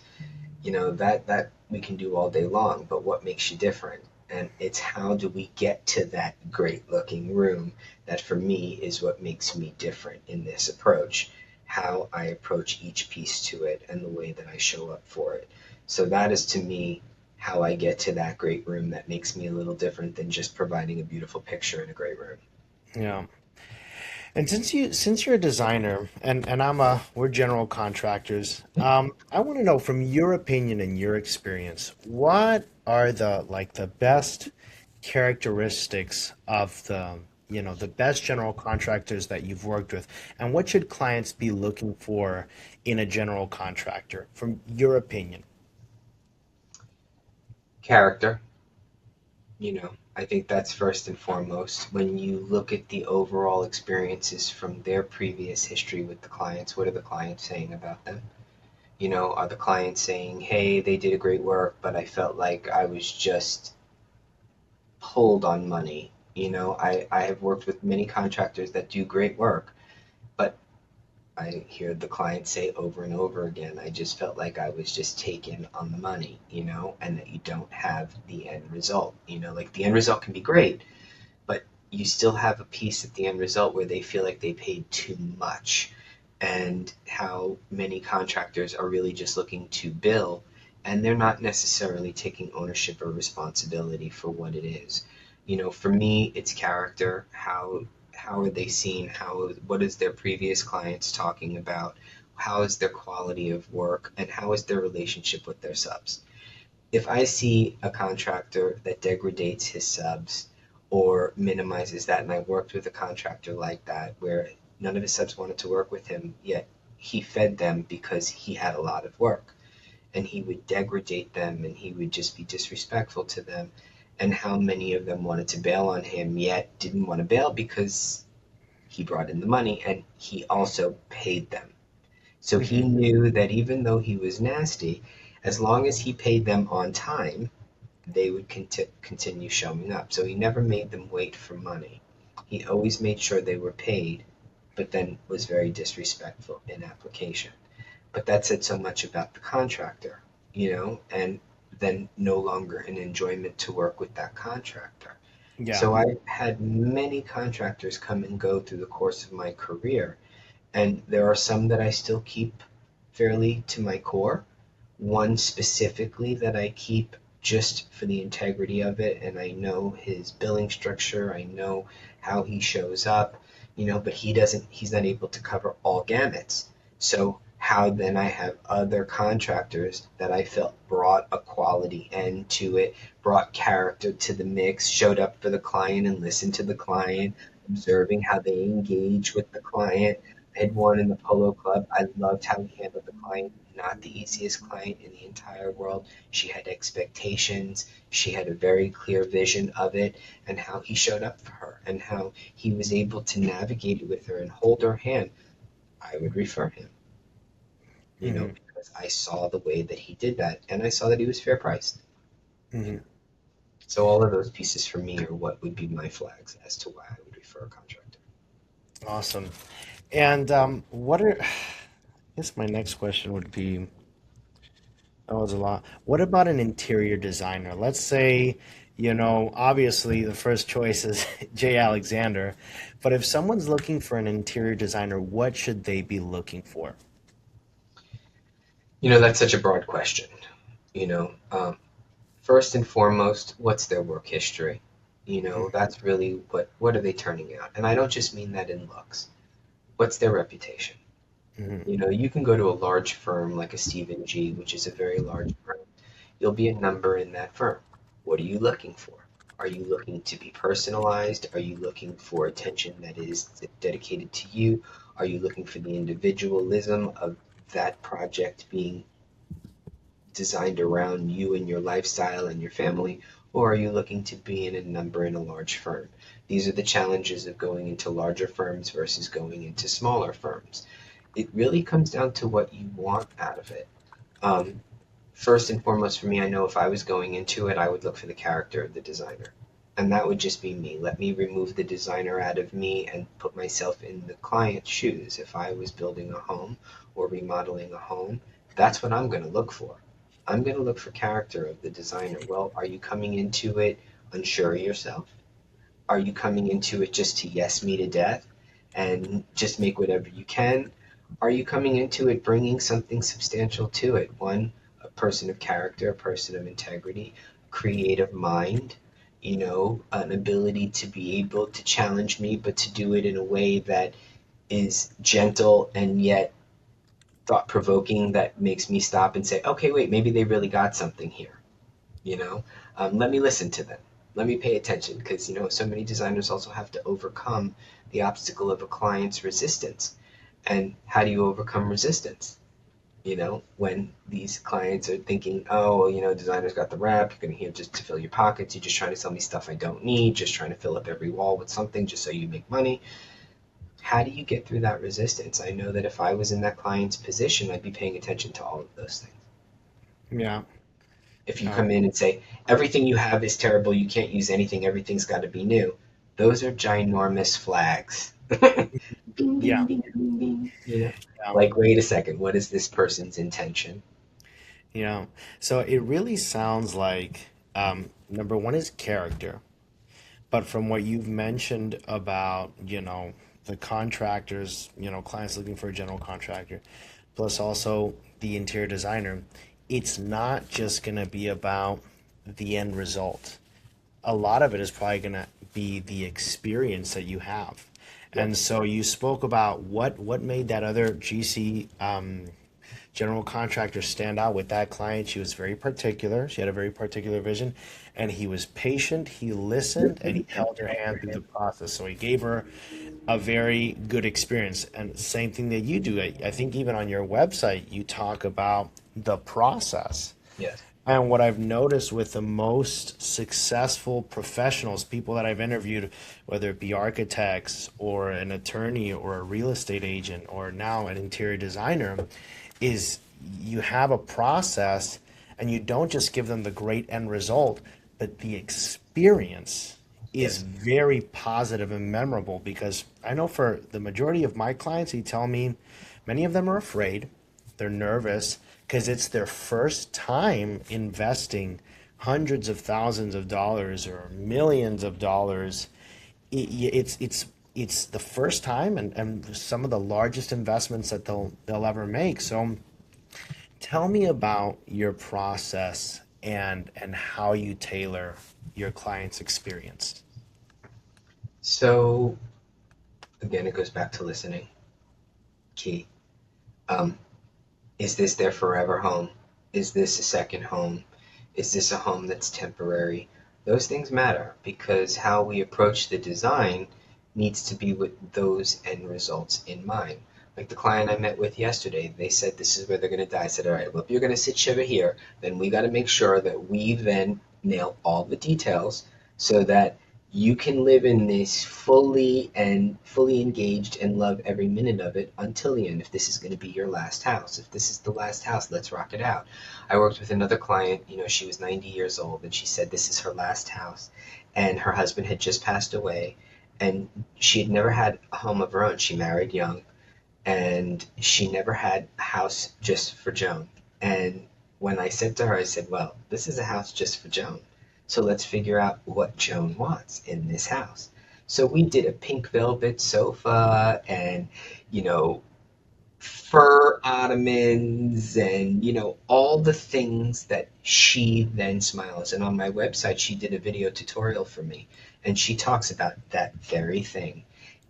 That we can do all day long, but what makes you different? And it's how do we get to that great looking room that for me is what makes me different in this approach, how I approach each piece to it and the way that I show up for it. So that is to me how I get to that great room that makes me a little different than just providing a beautiful picture in a great room. yeah. And since you're a designer and we're general contractors, I want to know from your opinion and your experience, what are the best characteristics of the best general contractors that you've worked with, and what should clients be looking for in a general contractor from your opinion? Character, I think that's first and foremost. When you look at the overall experiences from their previous history with the clients, what are the clients saying about them? Are the clients saying, hey, they did a great work, but I felt like I was just pulled on money? I have worked with many contractors that do great work, but I hear the clients say over and over again, I just felt like I was just taken on the money, and that you don't have the end result. Like the end result can be great, but you still have a piece at the end result where they feel like they paid too much, and how many contractors are really just looking to bill and they're not necessarily taking ownership or responsibility for what it is. For me, it's character. How are they seen? What is their previous clients talking about? How is their quality of work, and how is their relationship with their subs? If I see a contractor that degrades his subs or minimizes that, and I worked with a contractor like that where none of his subs wanted to work with him, yet he fed them because he had a lot of work, and he would degrade them and he would just be disrespectful to them, and how many of them wanted to bail on him yet didn't want to bail because he brought in the money and he also paid them. So he Hmm. knew that even though he was nasty, as long as he paid them on time, they would continue showing up. So he never made them wait for money. He always made sure they were paid, but then was very disrespectful in application. But that said so much about the contractor, and then no longer an enjoyment to work with that contractor. Yeah. So I've had many contractors come and go through the course of my career, and there are some that I still keep fairly to my core. One specifically that I keep just for the integrity of it, and I know his billing structure, I know how he shows up, but he's not able to cover all gamuts. So how then I have other contractors that I felt brought a quality end to it, brought character to the mix, showed up for the client and listened to the client, observing how they engage with the client, had won in the polo club. I loved how he handled the client. Not the easiest client in the entire world. She had expectations. She had a very clear vision of it and how he showed up for her and how he was able to navigate it with her and hold her hand. I would refer him, Hmm. because I saw the way that he did that and I saw that he was fair priced. You Hmm. know. So all of those pieces for me are what would be my flags as to why I would refer a contractor. Awesome. And what are, I guess my next question would be, that was a lot. What about an interior designer? Let's say, obviously the first choice is Jay Alexander, but if someone's looking for an interior designer, what should they be looking for? That's such a broad question. You know, um, First and foremost, what's their work history? That's really what are they turning out? And I don't just mean that in looks. What's their reputation? Mm-hmm. You can go to a large firm like a Stephen G, which is a very large firm. You'll be a number in that firm. What are you looking for? Are you looking to be personalized? Are you looking for attention that is dedicated to you? Are you looking for the individualism of that project being designed around you and your lifestyle and your family, or are you looking to be in a number in a large firm? These are the challenges of going into larger firms versus going into smaller firms. It really comes down to what you want out of it. Um, First and foremost, for me, I know if I was going into it, I would look for the character of the designer. And that would just be me. Let me remove the designer out of me and put myself in the client's shoes. If I was building a home or remodeling a home, that's what I'm going to look for. I'm going to look for character of the designer. Well, are you coming into it unsure of yourself? Are you coming into it just to yes me to death and just make whatever you can? Are you coming into it bringing something substantial to it? One, a person of character, a person of integrity, a creative mind, an ability to be able to challenge me, but to do it in a way that is gentle and yet thought provoking that makes me stop and say, okay, wait, maybe they really got something here. Let me listen to them. Let me pay attention because so many designers also have to overcome the obstacle of a client's resistance. And how do you overcome resistance? When these clients are thinking, oh, well, designers got the rap, you're going to here just to fill your pockets, you're just trying to sell me stuff I don't need, just trying to fill up every wall with something just so you make money. How do you get through that resistance? I know that if I was in that client's position, I'd be paying attention to all of those things. Yeah. If you Um, come in and say, everything you have is terrible, you can't use anything, everything's got to be new, those are ginormous flags. Bing, yeah. bing, bing, bing, bing. Yeah. Like, wait a second, what is this person's intention? Yeah. So it really sounds like number one is character. But from what you've mentioned about, the contractors, clients looking for a general contractor, plus also the interior designer, it's not just going to be about the end result. A lot of it is probably going to be the experience that you have. Yep. And so you spoke about what made that other GC general contractor stand out with that client. She was very particular. She had a very particular vision, and he was patient. He listened, and he held her hand through the process. So he gave her a very good experience. And same thing that you do. I think even on your website, you talk about the process. Yes. And what I've noticed with the most successful professionals, people that I've interviewed, whether it be architects or an attorney or a real estate agent or now an interior designer, is you have a process and you don't just give them the great end result, but the experience is Yes. very positive and memorable because I know for the majority of my clients, they tell me many of them are afraid, they're nervous because it's their first time investing hundreds of thousands of dollars or millions of dollars. It's the first time and some of the largest investments that they'll ever make. So tell me about your process and how you tailor your client's experience. So, again, it goes back to listening. Key. Um, is this their forever home? Is this a second home? Is this a home that's temporary? Those things matter because how we approach the design needs to be with those end results in mind. Like the client I met with yesterday, they said this is where they're going to die. I said, all right, well, if you're going to sit Shiva here, then we got to make sure that we then nail all the details so that you can live in this fully engaged and love every minute of it until the end. If this is going to be your last house, if this is the last house, let's rock it out. I worked with another client, she was 90 years old and she said this is her last house and her husband had just passed away and she had never had a home of her own. She married young and she never had a house just for Joan. And when I said to her, I said, well, this is a house just for Joan. So let's figure out what Joan wants in this house. So we did a pink velvet sofa and, you know, fur ottomans and, all the things that she then smiles. And on my website, she did a video tutorial for me. And she talks about that very thing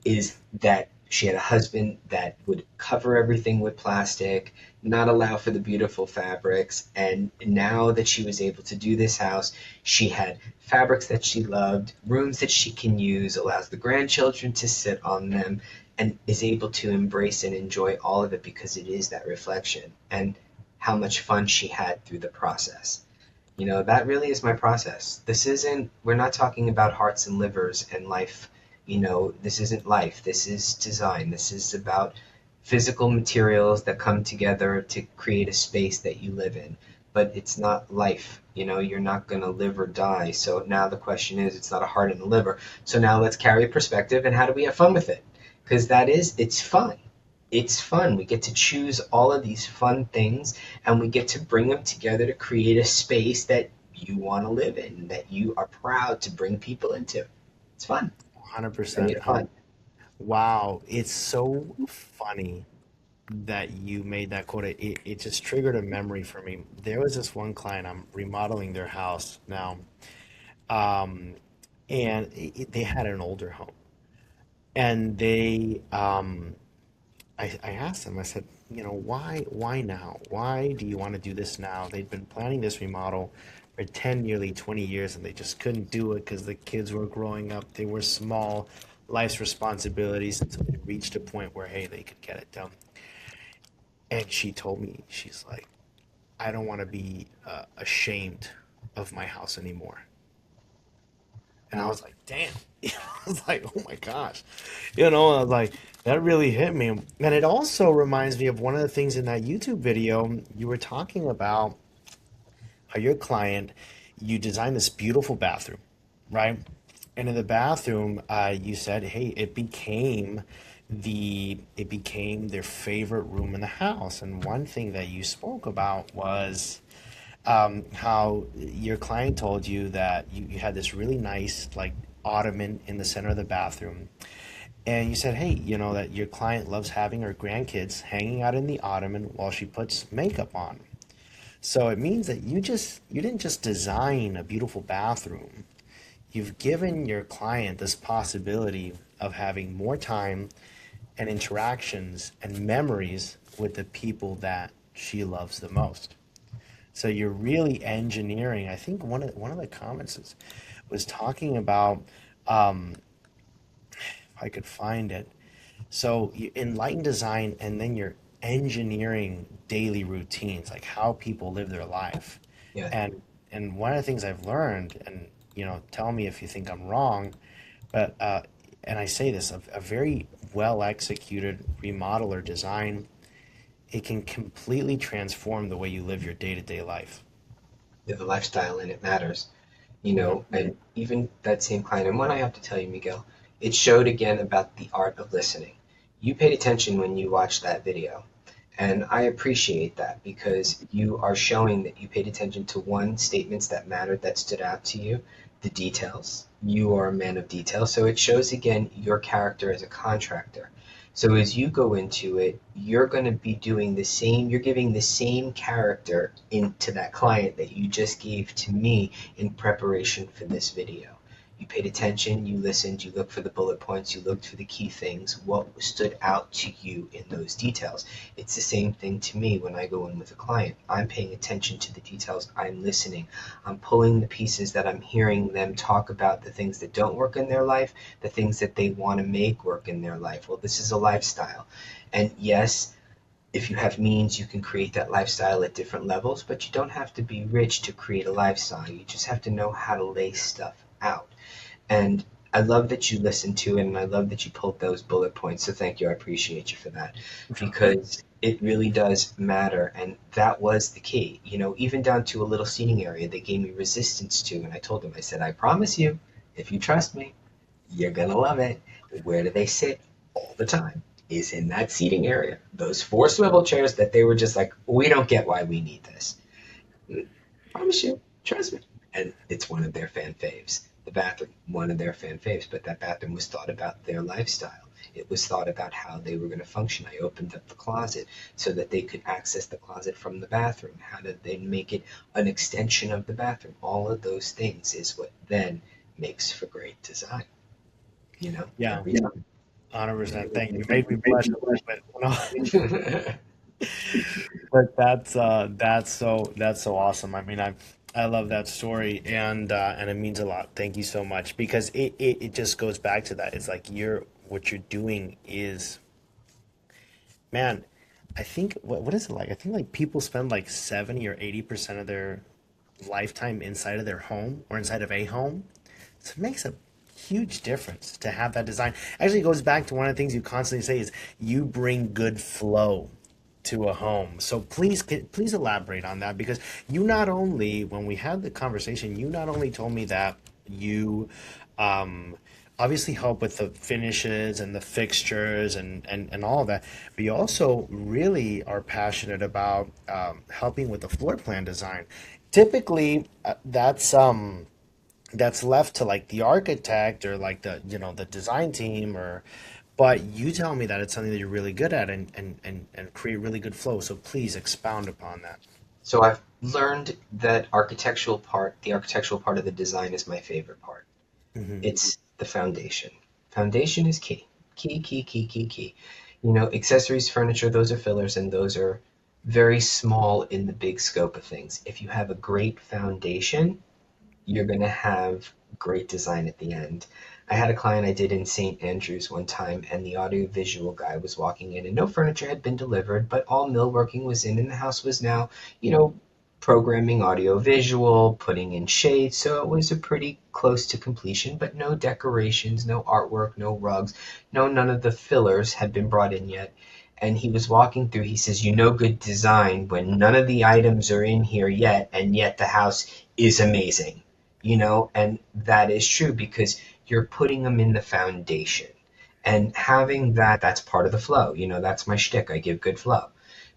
is that she had a husband that would cover everything with plastic, not allow for the beautiful fabrics. And now that she was able to do this house, she had fabrics that she loved, rooms that she can use, allows the grandchildren to sit on them, and is able to embrace and enjoy all of it because it is that reflection and how much fun she had through the process. That really is my process. We're not talking about hearts and livers and life. This isn't life. This is design. This is about physical materials that come together to create a space that you live in. But it's not life. You're not going to live or die. So now the question is, it's not a heart and a liver. So now let's carry a perspective and how do we have fun with it? Because it's fun. It's fun. We get to choose all of these fun things and we get to bring them together to create a space that you want to live in, that you are proud to bring people into. It's fun. Bring 100%. it fun. Wow, it's so funny that you made that quote. It just triggered a memory for me. There was this one client, I'm remodeling their house now, um, and they had an older home. And I asked them, I said, why now? Why do you want to do this now? They'd been planning this remodel for 10, nearly 20 years, and they just couldn't do it because the kids were growing up. They were small, life's responsibilities until they reached a point where, hey, they could get it done. And she told me, she's like, I don't want to be ashamed of my house anymore. And I was like, damn. I was like, oh my gosh. I was like, that really hit me. And it also reminds me of one of the things in that YouTube video you were talking about how your client, you designed this beautiful bathroom, right? And in the bathroom, you said, hey, it became their favorite room in the house. And one thing that you spoke about was how your client told you that you had this really nice like ottoman in the center of the bathroom, and you said, hey, that your client loves having her grandkids hanging out in the ottoman while she puts makeup on. So it means that you didn't just design a beautiful bathroom. You've given your client this possibility of having more time and interactions and memories with the people that she loves the most. So you're really engineering. I think one of the comments was talking about, if I could find it. So you enlighten design, and then you're engineering daily routines, like how people live their life. Yeah. And one of the things I've learned, and tell me if you think I'm wrong, but and I say this, a very well executed remodel or design, it can completely transform the way you live your day-to-day life. Yeah, the lifestyle in it matters. Yep. And even that same client, and what I have to tell you, Miguel, it showed again about the art of listening. You paid attention when you watched that video. And I appreciate that because you are showing that you paid attention to one, statements that mattered, that stood out to you, the details. You are a man of detail. So it shows again your character as a contractor. So as you go into it, you're going to be doing the same, you're giving the same character into that client that you just gave to me in preparation for this video. You paid attention, you listened, you looked for the bullet points, you looked for the key things, what stood out to you in those details. It's the same thing to me when I go in with a client. I'm paying attention to the details, I'm listening, I'm pulling the pieces that I'm hearing them talk about, the things that don't work in their life, the things that they want to make work in their life. Well, this is a lifestyle. And yes, if you have means, you can create that lifestyle at different levels, but you don't have to be rich to create a lifestyle. You just have to know how to lay stuff out. And I love that you listened to it, and I love that you pulled those bullet points. So thank you. I appreciate you for that, because it really does matter. And that was the key. Even down to a little seating area they gave me resistance to. And I told them, I said, I promise you, if you trust me, you're going to love it. Where do they sit all the time? Is in that seating area. Those 4 swivel chairs that they were just like, we don't get why we need this. I promise you, trust me. And it's one of their fan faves. The bathroom, one of their fan faves, but that bathroom was thought about their lifestyle. It was thought about how they were going to function. I opened up the closet so that they could access the closet from the bathroom. How did they make it an extension of the bathroom? All of those things is what then makes for great design. Yeah, Every time. 100%. Thank you. You made me blush a little bit. But that's so awesome. I mean, I love that story, and it means a lot. Thank you so much, because it just goes back to that. It's like what you're doing is, man, I think what is it like? I think like people spend like 70 or 80% of their lifetime inside of their home or inside of a home. So it makes a huge difference to have that design. Actually, it goes back to one of the things you constantly say is you bring good flow to a home. So please elaborate on that, because you not only, when we had the conversation, you not only told me that you um, obviously help with the finishes and the fixtures and all of that, but you also really are passionate about helping with the floor plan design. Typically, that's left to like the architect or like the design team, or but you tell me that it's something that you're really good at, and create really good flow. So please expound upon that. So I've learned that the architectural part of the design is my favorite part. Hmm. It's the foundation. Foundation is key. Key, key, key, key, key. Accessories, furniture, those are fillers, and those are very small in the big scope of things. If you have a great foundation, you're going to have great design at the end. I had a client I did in St. Andrews one time, and the audiovisual guy was walking in, and no furniture had been delivered, but all millworking was in, and the house was now, you know, programming audio visual, putting in shades. So it was a pretty close to completion, but no decorations, no artwork, no rugs, none of the fillers had been brought in yet. And he was walking through, he says, good design when none of the items are in here yet, and yet the house is amazing, and that is true because you're putting them in the foundation. And having that's part of the flow. That's my shtick. I give good flow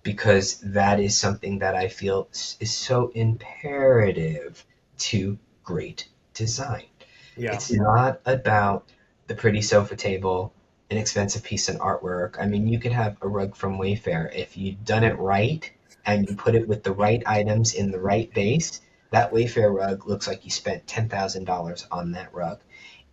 because that is something that I feel is so imperative to great design. Yeah. It's not about the pretty sofa table, an expensive piece of artwork. I mean, you could have a rug from Wayfair. If you've done it right and you put it with the right items in the right base, that Wayfair rug looks like you spent $10,000 on that rug.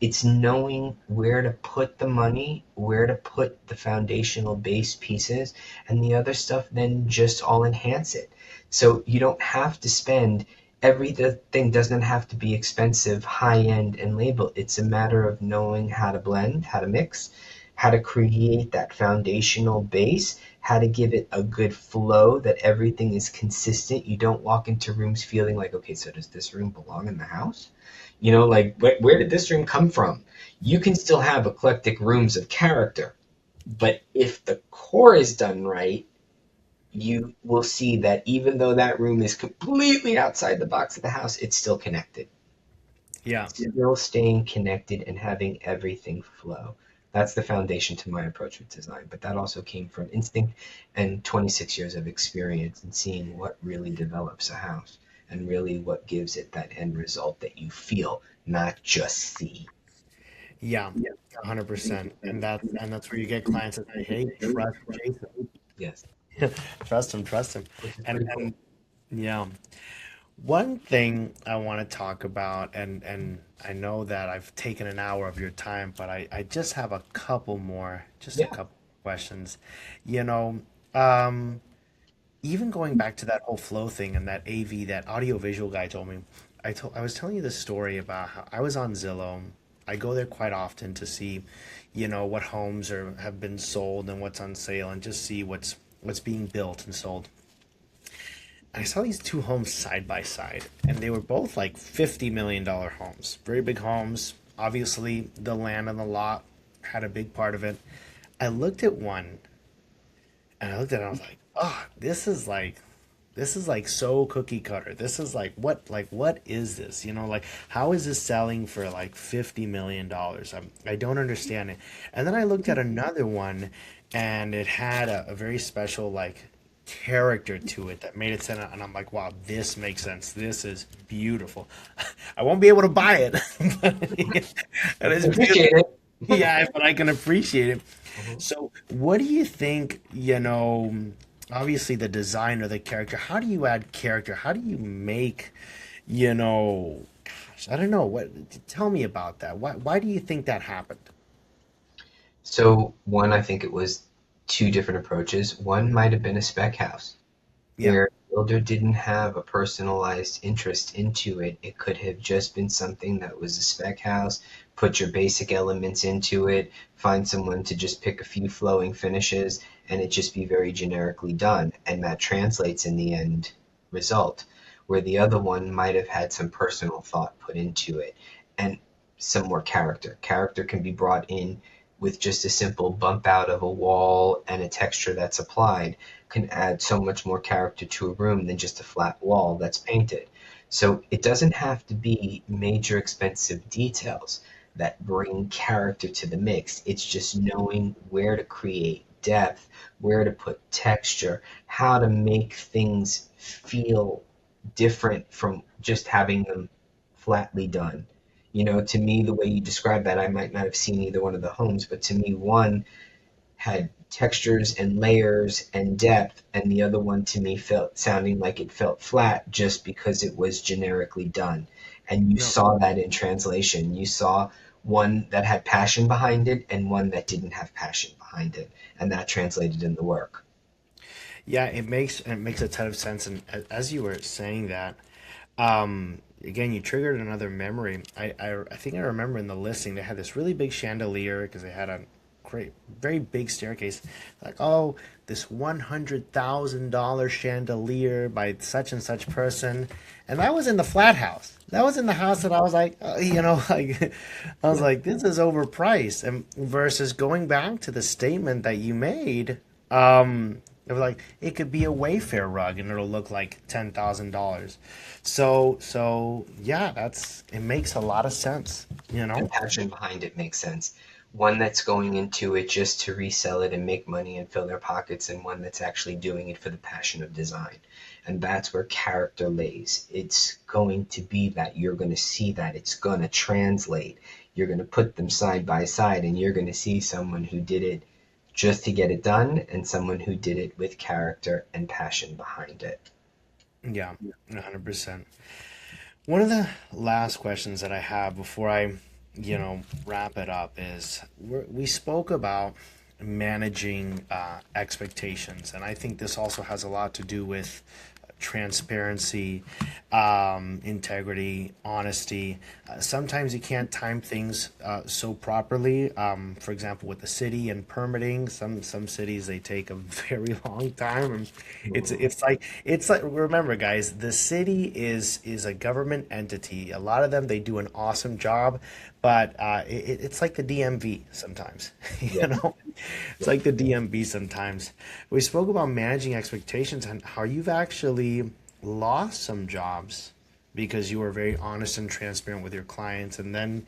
It's knowing where to put the money, where to put the foundational base pieces, and the other stuff then just all enhance it. So you don't have to spend everything doesn't have to be expensive, high end, and labeled. It's a matter of knowing how to blend, how to mix, how to create that foundational base, how to give it a good flow that everything is consistent. You don't walk into rooms feeling like, okay, so does this room belong in the house? Like where did this room come from? You can still have eclectic rooms of character, but if the core is done right, you will see that even though that room is completely outside the box of the house, it's still connected. Yeah. Still staying connected and having everything flow. That's the foundation to my approach with design. But that also came from instinct and 26 years of experience and seeing what really develops a house and really what gives it that end result that you feel, not just see. Yeah. 100%. And that's where you get clients that say, hey, trust Jason. Yes, Trust him, trust him. which is And pretty cool. yeah. One thing I want to talk about, and I know that I've taken an hour of your time, but I just have a couple more, just a Yeah. couple questions. You know, um, even going back to that whole flow thing and that AV, that audio visual guy told me, I was telling you this story about how I was on Zillow. I go there quite often to see, what homes have been sold and what's on sale, and just see what's being built and sold. I saw these two homes side by side, and they were both like $50 million homes, very big homes. Obviously, the land on the lot had a big part of it. I looked at one, and I looked at it, and I was like, "Oh, this is like so cookie cutter. This is like what is this? Like how is this selling for like $50 million? I don't understand it." And then I looked at another one, and it had a very special like character to it that made it sense. And I'm like, wow, this makes sense. This is beautiful. I won't be able to buy it, but it is Appreciate beautiful. it. Yeah, but I can appreciate it. Mhm. So, what do you think, obviously the design or the character, how do you add character? How do you make, gosh, I don't know. Tell me about that. Why do you think that happened? So one, I think it was two different approaches. One might have been a spec house Yeah. where the builder didn't have a personalized interest into it. It could have just been something that was a spec house, put your basic elements into it, find someone to just pick a few flowing finishes, and it just be very generically done. And that translates in the end result. Where the other one might have had some personal thought put into it and some more character. Character can be brought in with just a simple bump out of a wall and a texture that's applied can add so much more character to a room than just a flat wall that's painted. So it doesn't have to be major expensive details that bring character to the mix. It's just knowing where to create depth, where to put texture, how to make things feel different from just having them flatly done. To me, the way you describe that, I might not have seen either one of the homes, but to me, one had textures and layers and depth, and the other one to me felt sounding like it felt flat just because it was generically done. And you No. saw that in translation. You saw one that had passion behind it and one that didn't have passion behind it, and that translated in the work. Yeah, it makes a ton of sense. And as you were saying that, again, you triggered another memory. I think I remember in the listing they had this really big chandelier because they had a great, very big staircase. Like, oh, this $100,000 chandelier by such and such person, and that was in the flat house. That was in the house that I was like, like I was Yeah. like, this is overpriced. And versus going back to the statement that you made, it was like it could be a Wayfair rug and it'll look like $10,000. So yeah, it makes a lot of sense, you And know? passion behind it makes sense. One that's going into it just to resell it and make money and fill their pockets, and one that's actually doing it for the passion of design. And that's where character lays. It's going to be that you're going to see that it's going to translate. You're going to put them side by side, and you're going to see someone who did it just to get it done and someone who did it with character and passion behind it. Yeah, 100%. One of the last questions that I have before I, wrap it up is we spoke about managing expectations, and I think this also has a lot to do with transparency, integrity, honesty. Sometimes you can't time things so properly. For example, with the city and permitting, some cities they take a very long time, and it's like remember, guys, the city is a government entity. A lot of them they do an awesome job, but it's like the DMV sometimes. you Yes. know, it's like the DMV sometimes. We spoke about managing expectations and how you've actually lost some jobs because you were very honest and transparent with your clients, and then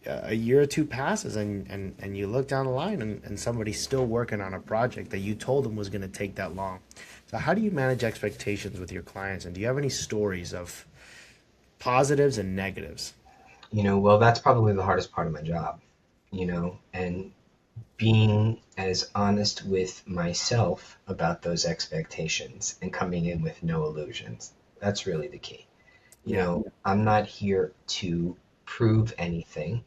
a year or two passes and you look down the line and somebody's still working on a project that you told them was going to take that long. So how do you manage expectations with your clients, and do you have any stories of positives and negatives? Well, that's probably the hardest part of my job, and being as honest with myself about those expectations and coming in with no illusions. That's really the key. I'm not here to prove anything.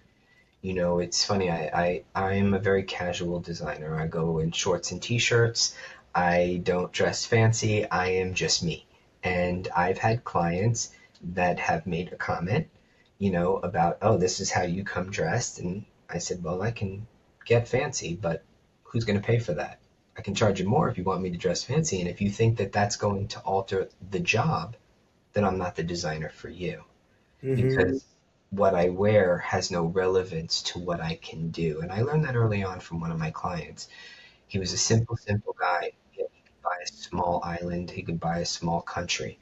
It's funny. I am a very casual designer. I go in shorts and t-shirts. I don't dress fancy. I am just me. And I've had clients that have made a comment, about, oh, this is how you come dressed. And I said, well, I can get fancy, but who's going to pay for that? I can charge you more if you want me to dress fancy. And if you think that that's going to alter the job, then I'm not the designer for you, Mm-hmm. because what I wear has no relevance to what I can do. And I learned that early on from one of my clients. He was a simple guy. He could buy a small island, he could buy a small country,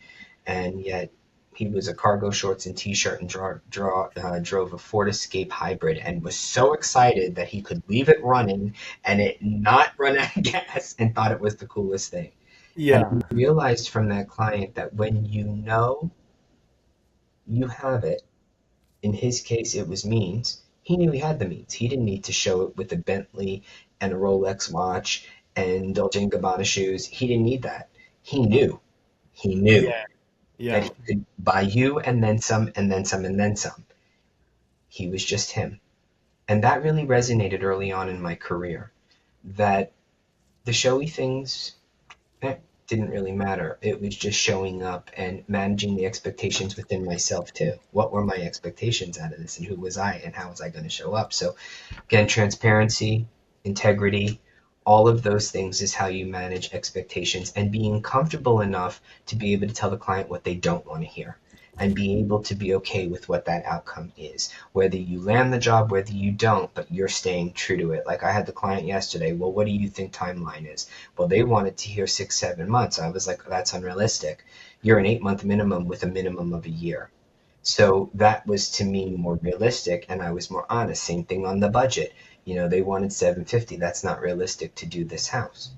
and yet he was a cargo shorts and t-shirt and drove a Ford Escape hybrid and was so excited that he could leave it running and it not run out of gas and thought it was the coolest thing. And Yeah. I realized from that client that when you know you have it, in his case, it was means. He knew he had the means. He didn't need to show it with a Bentley and a Rolex watch and Dolce& and Gabbana shoes. He didn't need that. He knew. He knew Yeah. that Yeah. he could buy you and then some and then some and then some. He was just him. And that really resonated early on in my career, that the showy things, didn't really matter. It was just showing up and managing the expectations within myself too. What were my expectations out of this, and who was I, and how was I going to show up? So again, transparency, integrity, all of those things is how you manage expectations, and being comfortable enough to be able to tell the client what they don't want to hear and be able to be okay with what that outcome is. Whether you land the job, whether you don't, but you're staying true to it. Like I had the client yesterday, well, what do you think timeline is? Well, they wanted to hear 6, 7 months. I was like, that's unrealistic. You're an 8 month minimum with a minimum of a year. So that was to me more realistic, and I was more honest. Same thing on the budget. They wanted 750. That's not realistic to do this house.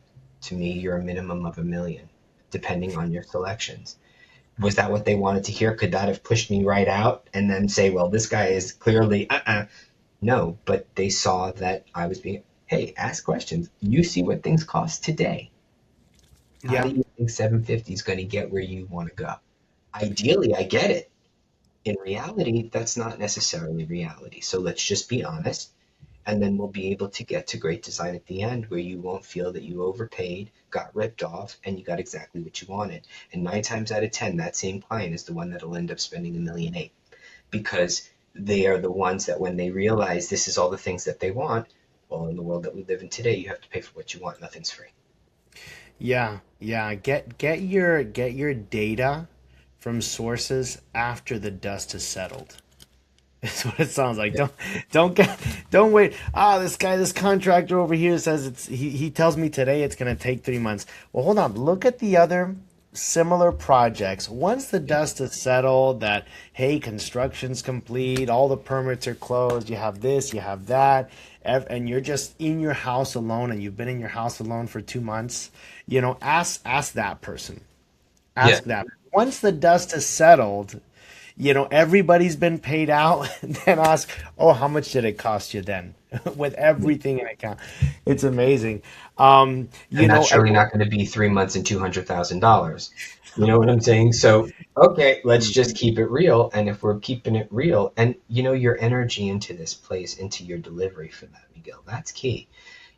To me, you're a minimum of 1 million, depending on your selections. Was that what they wanted to hear? Could that have pushed me right out and then say, well, this guy is clearly, No, but they saw that I was being, hey, ask questions. You see what things cost today. How do Yeah. you think 750 is going to get where you want to go? Ideally, I get it. In reality, that's not necessarily reality. So let's just be honest, and then we'll be able to get to great design at the end where you won't feel that you overpaid, got ripped off, and you got exactly what you wanted. And 9 times out of 10, that same client is the one that'll end up spending 1,800,000, because they are the ones that when they realize this is all the things that they want, well, in the world that we live in today, you have to pay for what you want. Nothing's free. Yeah. Yeah. Get your data from sources after the dust has settled. That's what it sounds like. Yeah. Don't wait. This contractor over here says he tells me today it's gonna take 3 months. Well, hold on. Look at the other similar projects. Once the dust is settled, that hey, construction's complete, all the permits are closed, you have this, you have that, and you're just in your house alone, and you've been in your house alone for 2 months. Ask that person. Yeah. Ask that. Once the dust has settled, everybody's been paid out, then ask, oh, how much did it cost you then? With everything in account. It's amazing. And that's surely not going to be 3 months and $200,000. You know what I'm saying? So, okay, let's just keep it real. And if we're keeping it real, and your energy into this plays into your delivery for that, Miguel, that's key.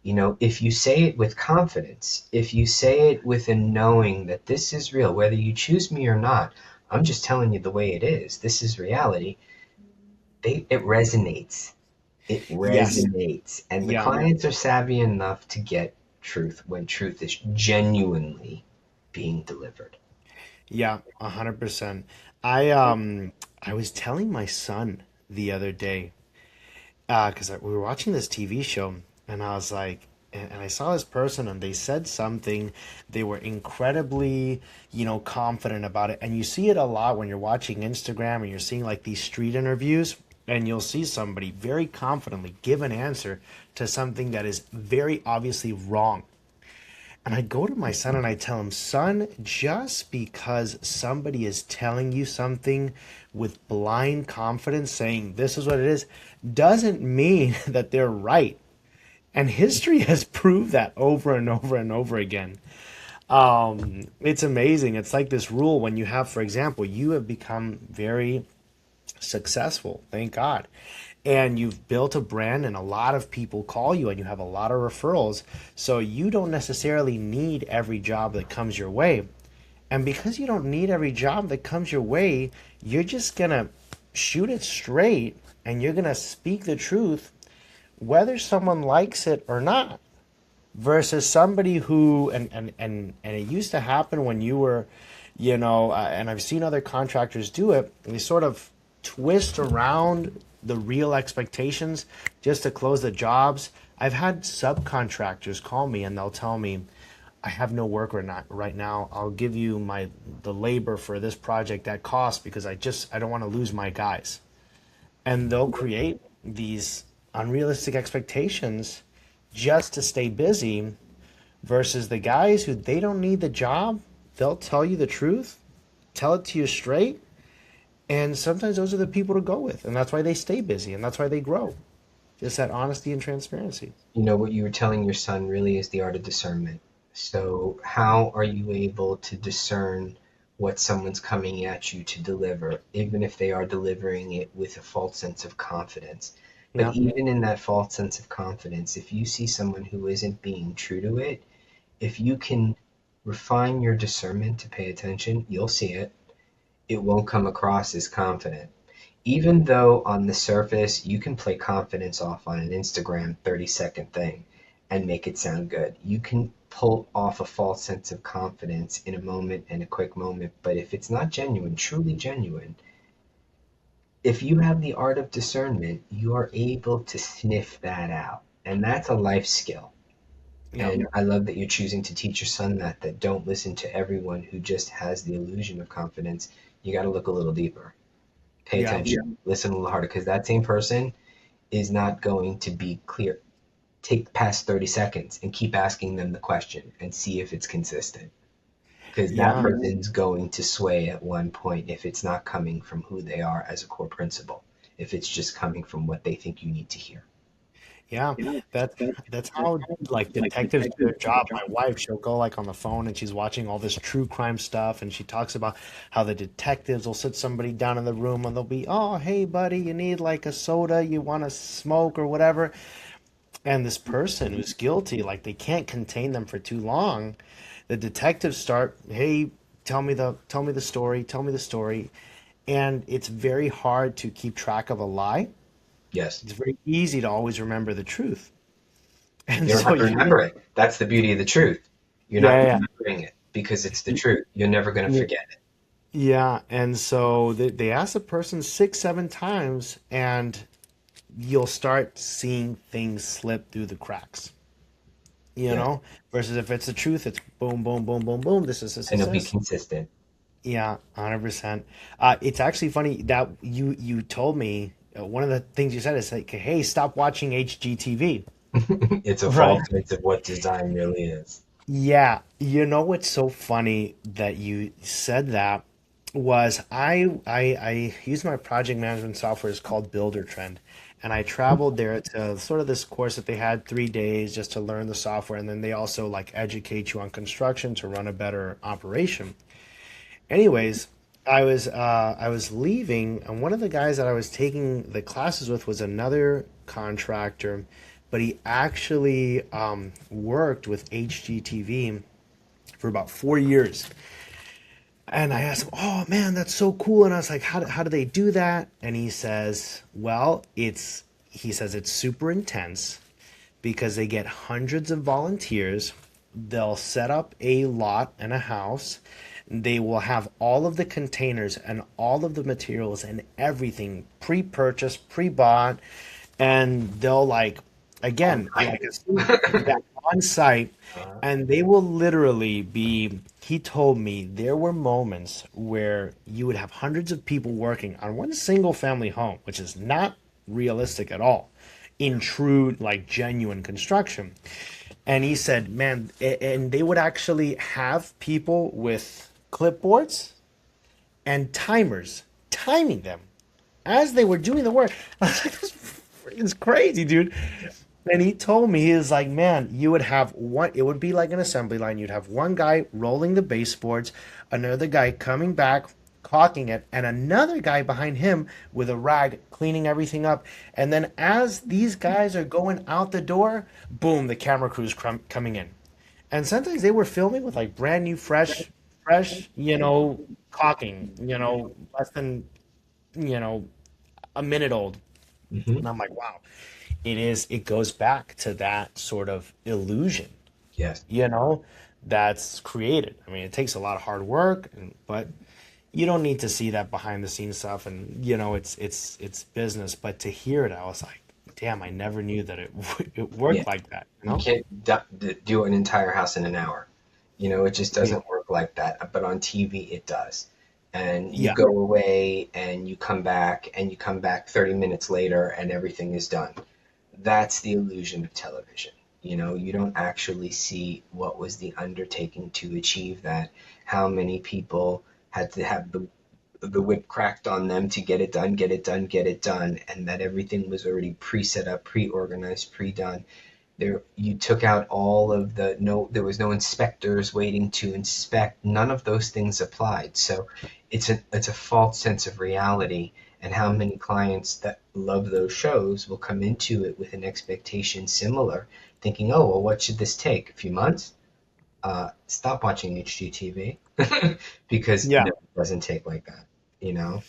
If you say it with confidence, if you say it with a knowing that this is real, whether you choose me or not, I'm just telling you the way it is. This is reality. It resonates. It Yes. resonates. And the Yeah. clients are savvy enough to get truth when truth is genuinely being delivered. Yeah, 100%. I was telling my son the other day, because we were watching this TV show, and I was like, and I saw this person, and they said something. They were incredibly, confident about it, and you see it a lot when you're watching Instagram and you're seeing like these street interviews, and you'll see somebody very confidently give an answer to something that is very obviously wrong. And I go to my son and I tell him, son, just because somebody is telling you something with blind confidence, saying this is what it is, doesn't mean that they're right. And history has proved that over and over and over again. It's amazing. It's like this rule when you have, for example, you have become very successful, thank God. And you've built a brand and a lot of people call you and you have a lot of referrals. So you don't necessarily need every job that comes your way. And because you don't need every job that comes your way, you're just gonna shoot it straight and you're gonna speak the truth whether someone likes it or not. Versus somebody who and it used to happen when you were, and I've seen other contractors do it, they sort of twist around the real expectations just to close the jobs. I've had subcontractors call me and they'll tell me, I have no work or not right now. I'll give you the labor for this project at cost because I don't want to lose my guys. And they'll create these unrealistic expectations just to stay busy versus the guys who they don't need the job. They'll tell you the truth, tell it to you straight. And sometimes those are the people to go with. And that's why they stay busy and that's why they grow. Just that honesty and transparency. You know, what you were telling your son really is the art of discernment. So, how are you able to discern what someone's coming at you to deliver, even if they are delivering it with a false sense of confidence? But Yeah. even in that false sense of confidence, if you see someone who isn't being true to it, if you can refine your discernment to pay attention, you'll see it. It won't come across as confident. Even though on the surface you can play confidence off on an Instagram 30-second thing and make it sound good. You can pull off a false sense of confidence in a moment and a quick moment, but if it's not genuine, truly genuine, if you have the art of discernment, you are able to sniff that out. And that's a life skill. Yeah. And I love that you're choosing to teach your son that don't listen to everyone who just has the illusion of confidence. You got to look a little deeper. Pay Yeah. attention, listen a little harder, because that same person is not going to be clear. Take past 30 seconds and keep asking them the question and see if it's consistent. Because that Yeah. person's going to sway at one point if it's not coming from who they are as a core principle, if it's just coming from what they think you need to hear. Yeah, that that's how like detectives do their job. My wife, she'll go like on the phone and she's watching all this true crime stuff and she talks about how the detectives will sit somebody down in the room and they'll be, "Oh, hey buddy, you need like a soda, you want to smoke or whatever." And this person who's guilty, like they can't contain them for too long. The detectives start, "Hey, tell me the story, tell me the story." And it's very hard to keep track of a lie. Yes. It's very easy to always remember the truth. And You don't so have to you, remember it. That's the beauty of the truth. You're not yeah, remembering it because it's the truth. You're never going to yeah, forget it. yeah. And so they ask the person six, seven times, and you'll start seeing things slip through the cracks, Yes. versus if it's the truth, it's boom, boom, boom, boom, boom. And it'll be This. consistent. Yeah, 100%. It's actually funny that you told me one of the things you said is like, hey, stop watching HGTV. It's a Right. false sense of what design really is. Yeah, what's so funny that you said that was I used my project management software. It's called Builder Trend, and I traveled there to sort of this course that they had 3 days just to learn the software, and then they also like educate you on construction to run a better operation. Anyways, I was leaving, and one of the guys that I was taking the classes with was another contractor, but he actually worked with HGTV for about 4 years. And I asked him, "Oh man, that's so cool!" And I was like, "How do they do that?" And he says, "Well, it's super intense because they get hundreds of volunteers. They'll set up a lot and a house. They will have all of the containers and all of the materials and everything pre-purchased, pre-bought, and they'll like On again site. like yeah, on site, Uh, and they will literally be. He told me there were moments where you would have hundreds of people working on one single family home, which is not realistic at all in true like genuine construction. And he said, man, and they would actually have people with clipboards and timers timing them as they were doing the work. I was like, this is crazy, dude. And he told me, he was like, man, you would have one, it would be like an assembly line. You'd have one guy rolling the baseboards, another guy coming back, caulking it, and another guy behind him with a rag cleaning everything up. And then as these guys are going out the door, boom, the camera crew's coming in. And sometimes they were filming with like brand new, fresh, caulking, less than, you know, a minute old. Hmm. And I'm like, wow, it goes back to that sort of illusion, Yes. you know, that's created. I mean, it takes a lot of hard work, but you don't need to see that behind the scenes stuff. And it's business. But to hear it, I was like, damn, I never knew that it Yeah. worked like that. You You know? can't do an entire house in an hour. It just Yeah, doesn't work like that. But on TV, it does. And you yeah, go away and you come back 30 minutes later and everything is done. That's the illusion of television. You don't actually see what was the undertaking to achieve that, how many people had to have the whip cracked on them to get it done, get it done, get it done, and that everything was already pre-set up, pre-organized, pre-done. There, you took out all of the no, there was no inspectors waiting to inspect. None of those things applied. So it's a false sense of reality. And how many clients that love those shows will come into it with an expectation similar, thinking, oh, well, what should this take? A few months? Stop watching HGTV because yeah, no, it doesn't take like that, you know?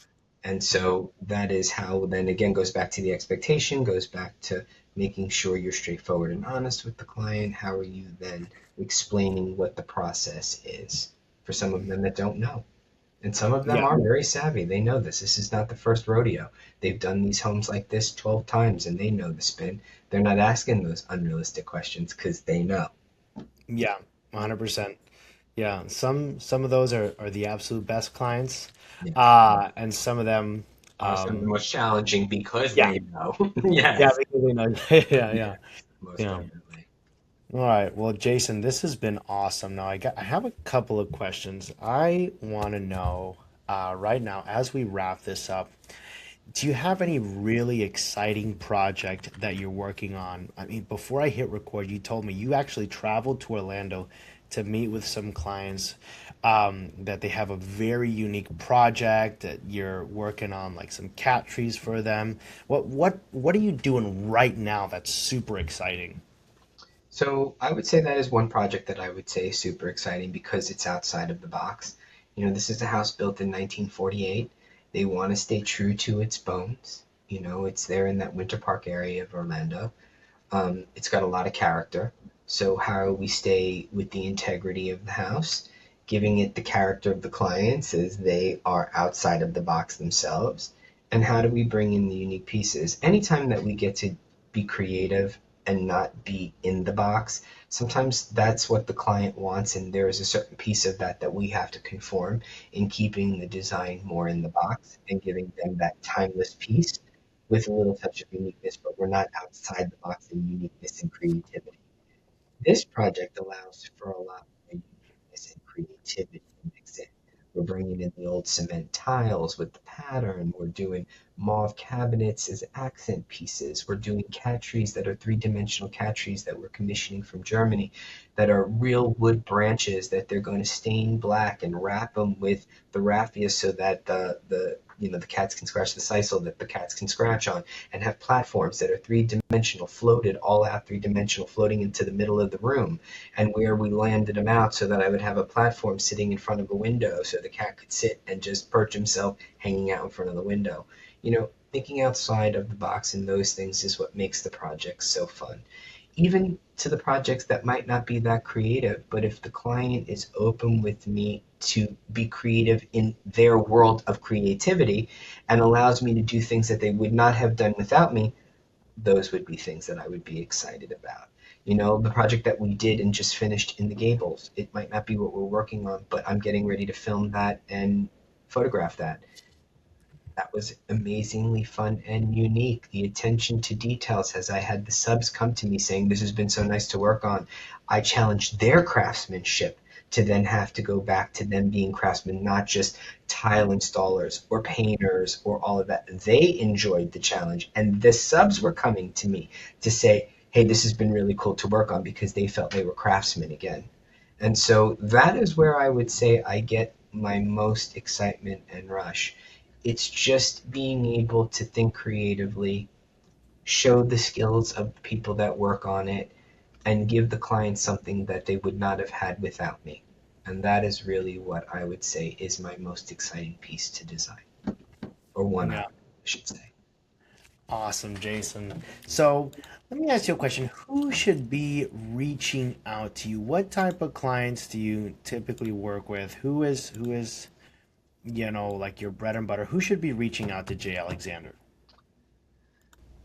And so that is how, then again, goes back to the expectation, goes back to making sure you're straightforward and honest with the client. How are you then explaining what the process is for some of them that don't know? And some of them yeah. are very savvy. They know this. This is not the first rodeo. They've done these homes like this 12 times and they know the spin. They're not asking those unrealistic questions because they know. Yeah, 100%. Yeah, some of those are the absolute best clients, Yes. and some of them, Are some of the most challenging because yeah, they know. yeah, Yes. because they know. Yeah, yeah, Yes. Most yeah. definitely. All right. Well, Jason, this has been awesome. Now, I have a couple of questions. I want to know, right now, as we wrap this up, do you have any really exciting project that you're working on? I mean, before I hit record, you told me you actually traveled to Orlando to meet with some clients, that they have a very unique project that you're working on, like some cat trees for them. What are you doing right now that's super exciting? So I would say that is one project that I would say is super exciting because it's outside of the box. This is a house built in 1948. They want to stay true to its bones. It's there in that Winter Park area of Orlando. It's got a lot of character. So how do we stay with the integrity of the house, giving it the character of the clients as they are outside of the box themselves? And how do we bring in the unique pieces? Anytime that we get to be creative and not be in the box, sometimes that's what the client wants, and there is a certain piece of that that we have to conform in keeping the design more in the box and giving them that timeless piece with a little touch of uniqueness, but we're not outside the box in uniqueness and creativity. This project allows for a lot more uniqueness and creativity to mix in. We're bringing in the old cement tiles with the pattern. We're doing mauve cabinets as accent pieces. We're doing cat trees that are three-dimensional cat trees that we're commissioning from Germany that are real wood branches that they're going to stain black and wrap them with the raffia so that the cats can scratch the sisal that the cats can scratch on, and have platforms that are three-dimensional, floated, all out three-dimensional, floating into the middle of the room, and where we landed them out so that I would have a platform sitting in front of a window so the cat could sit and just perch himself hanging out in front of the window. Thinking outside of the box and those things is what makes the project so fun. Even to the projects that might not be that creative, but if the client is open with me to be creative in their world of creativity and allows me to do things that they would not have done without me, those would be things that I would be excited about. The project that we did and just finished in the Gables, it might not be what we're working on, but I'm getting ready to film that and photograph that. That was amazingly fun and unique. The attention to details, as I had the subs come to me saying, "This has been so nice to work on." I challenged their craftsmanship to then have to go back to them being craftsmen, not just tile installers or painters or all of that. They enjoyed the challenge. And the subs were coming to me to say, hey, this has been really cool to work on, because they felt they were craftsmen again. And so that is where I would say I get my most excitement and rush. It's just being able to think creatively, show the skills of the people that work on it, and give the client something that they would not have had without me. And that is really what I would say is my most exciting piece to design, or one of, Yeah. I should say. Awesome, Jason. So let me ask you a question. Who should be reaching out to you? What type of clients do you typically work with? Who is, like your bread and butter? Who should be reaching out to Jay Alexander?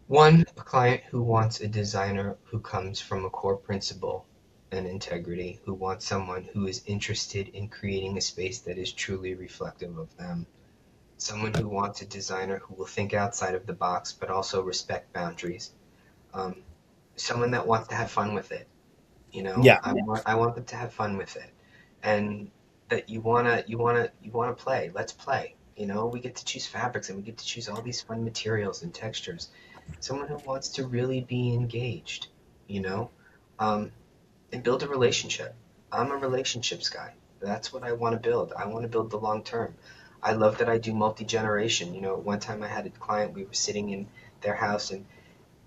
One, a client who wants a designer who comes from a core principle and integrity, who wants someone who is interested in creating a space that is truly reflective of them. Someone who wants a designer who will think outside of the box but also respect boundaries. Um, Someone that wants to have fun with it. Yeah. I want them to have fun with it, and that you wanna play. Let's play. We get to choose fabrics, and we get to choose all these fun materials and textures. Someone who wants to really be engaged, you know, um, and build a relationship. I'm a relationships guy. That's what I want to build. I want to build the long term. I love that I do multi generation. One time I had a client. We were sitting in their house, and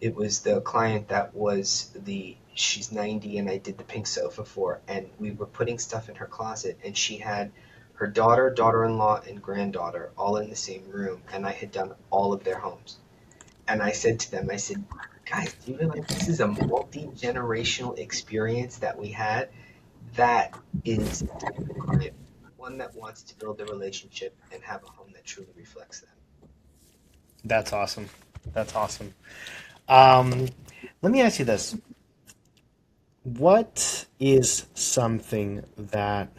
it was the client that was she's 90, and I did the pink sofa for, and we were putting stuff in her closet, and she had her daughter, daughter-in-law, and granddaughter all in the same room, and I had done all of their homes. And I said to them, I said, guys, do you realize this is a multi-generational experience that we had? That is the type of client, one that wants to build a relationship and have a home that truly reflects them. That's awesome. That's awesome. Um, Let me ask you this. What is something that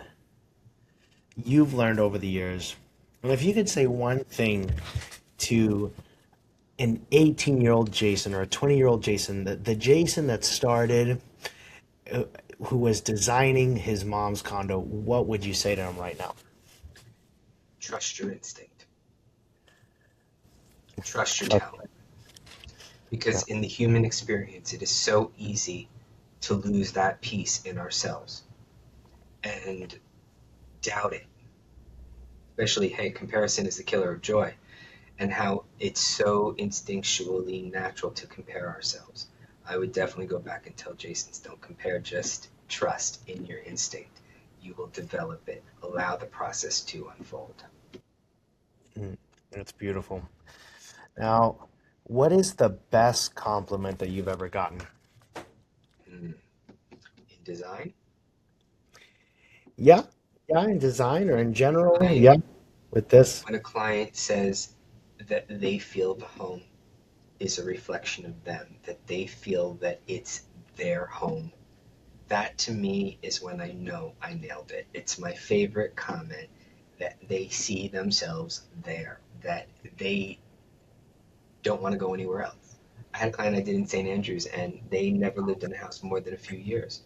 you've learned over the years? And if you could say one thing to an 18-year-old Jason or a 20-year-old Jason, the Jason that started, uh, who was designing his mom's condo, what would you say to him right now? Trust your instinct. Trust your talent. Yeah. Because in the human experience, it is so easy to lose that piece in ourselves and doubt it. Especially, hey, comparison is the killer of joy, and how it's so instinctually natural to compare ourselves. I would definitely go back and tell Jasons, don't compare, just trust in your instinct. You will develop it. Allow the process to unfold. Mm, that's beautiful. Now, what is the best compliment that you've ever gotten? Mm. In design, Yeah, yeah, in design or in general, I yeah, with this. when a client says that they feel the home is a reflection of them, that they feel that it's their home, that to me is when I know I nailed it. It's my favorite comment, that they see themselves there, that they don't want to go anywhere else. I had a client I did in St. Andrews, and they never lived in a house more than a few years.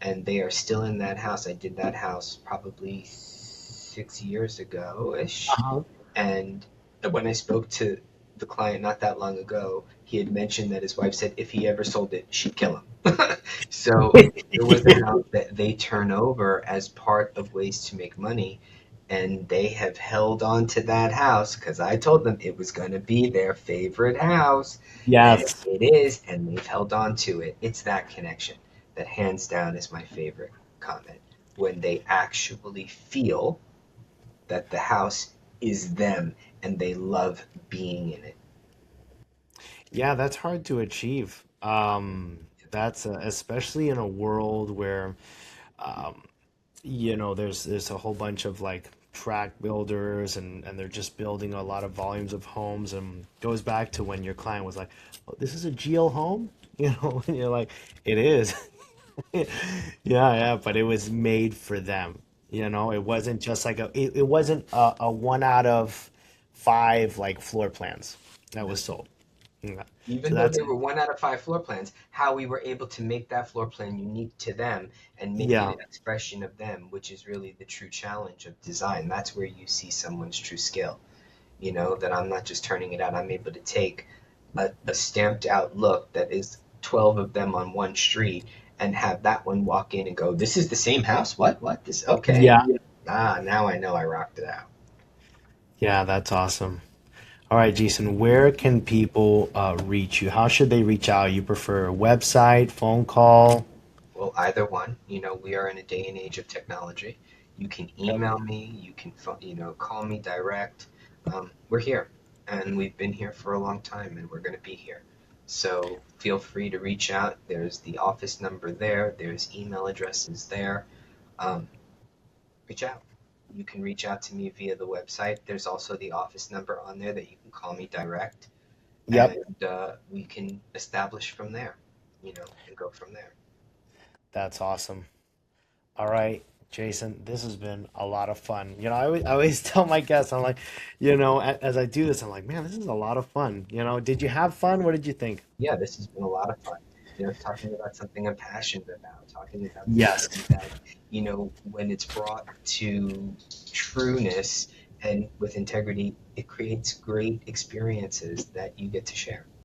And they are still in that house. I did that house probably 6 years ago ish. Uh-huh. And when I spoke to the client not that long ago, he had mentioned that his wife said if he ever sold it, she'd kill him. So it was a house that they turn over as part of ways to make money. And they have held on to that house because I told them it was going to be their favorite house. And Yes. it is, and they've held on to it. It's that connection that hands down is my favorite comment. When they actually feel that the house is them and they love being in it. Yeah, that's hard to achieve. That's especially in a world where um, there's a whole bunch of like track builders and they're just building a lot of volumes of homes and goes back to when your client was like, oh, this is a GL home, and you're like, it is. Yeah, yeah, but it was made for them. It wasn't just like it wasn't a one out of five like floor plans that was sold. Yeah. Even So though that's they were 1 out of 5 floor plans, how we were able to make that floor plan unique to them and make it yeah, an expression of them, which is really the true challenge of design. That's where you see someone's true skill. That I'm not just turning it out. I'm able to take a stamped out look that is 12 of them on one street and have that one walk in and go, "This is the same house? What? This, okay. Yeah. Ah, now I know I rocked it out." Yeah, that's awesome. All right, Jason, where can people reach you? How should they reach out? You prefer a website, phone call? Well, either one. We are in a day and age of technology. You can email me, you can call me direct. We're here, and we've been here for a long time, and we're going to be here. So feel free to reach out. There's the office number there. There's email addresses there. Um, Reach out. You can reach out to me via the website. There's also the office number on there that you can call me direct, Yep, and we can establish from there, and go from there. that's awesome. All right, Jason, this has been a lot of fun. I always tell my guests, I'm like, as I do this, I'm like, man, this is a lot of fun. Did you have fun? What did you think? Yeah, this has been a lot of fun. Talking about something I'm passionate about, talking about Yes, something that, when it's brought to trueness and with integrity, it creates great experiences that you get to share.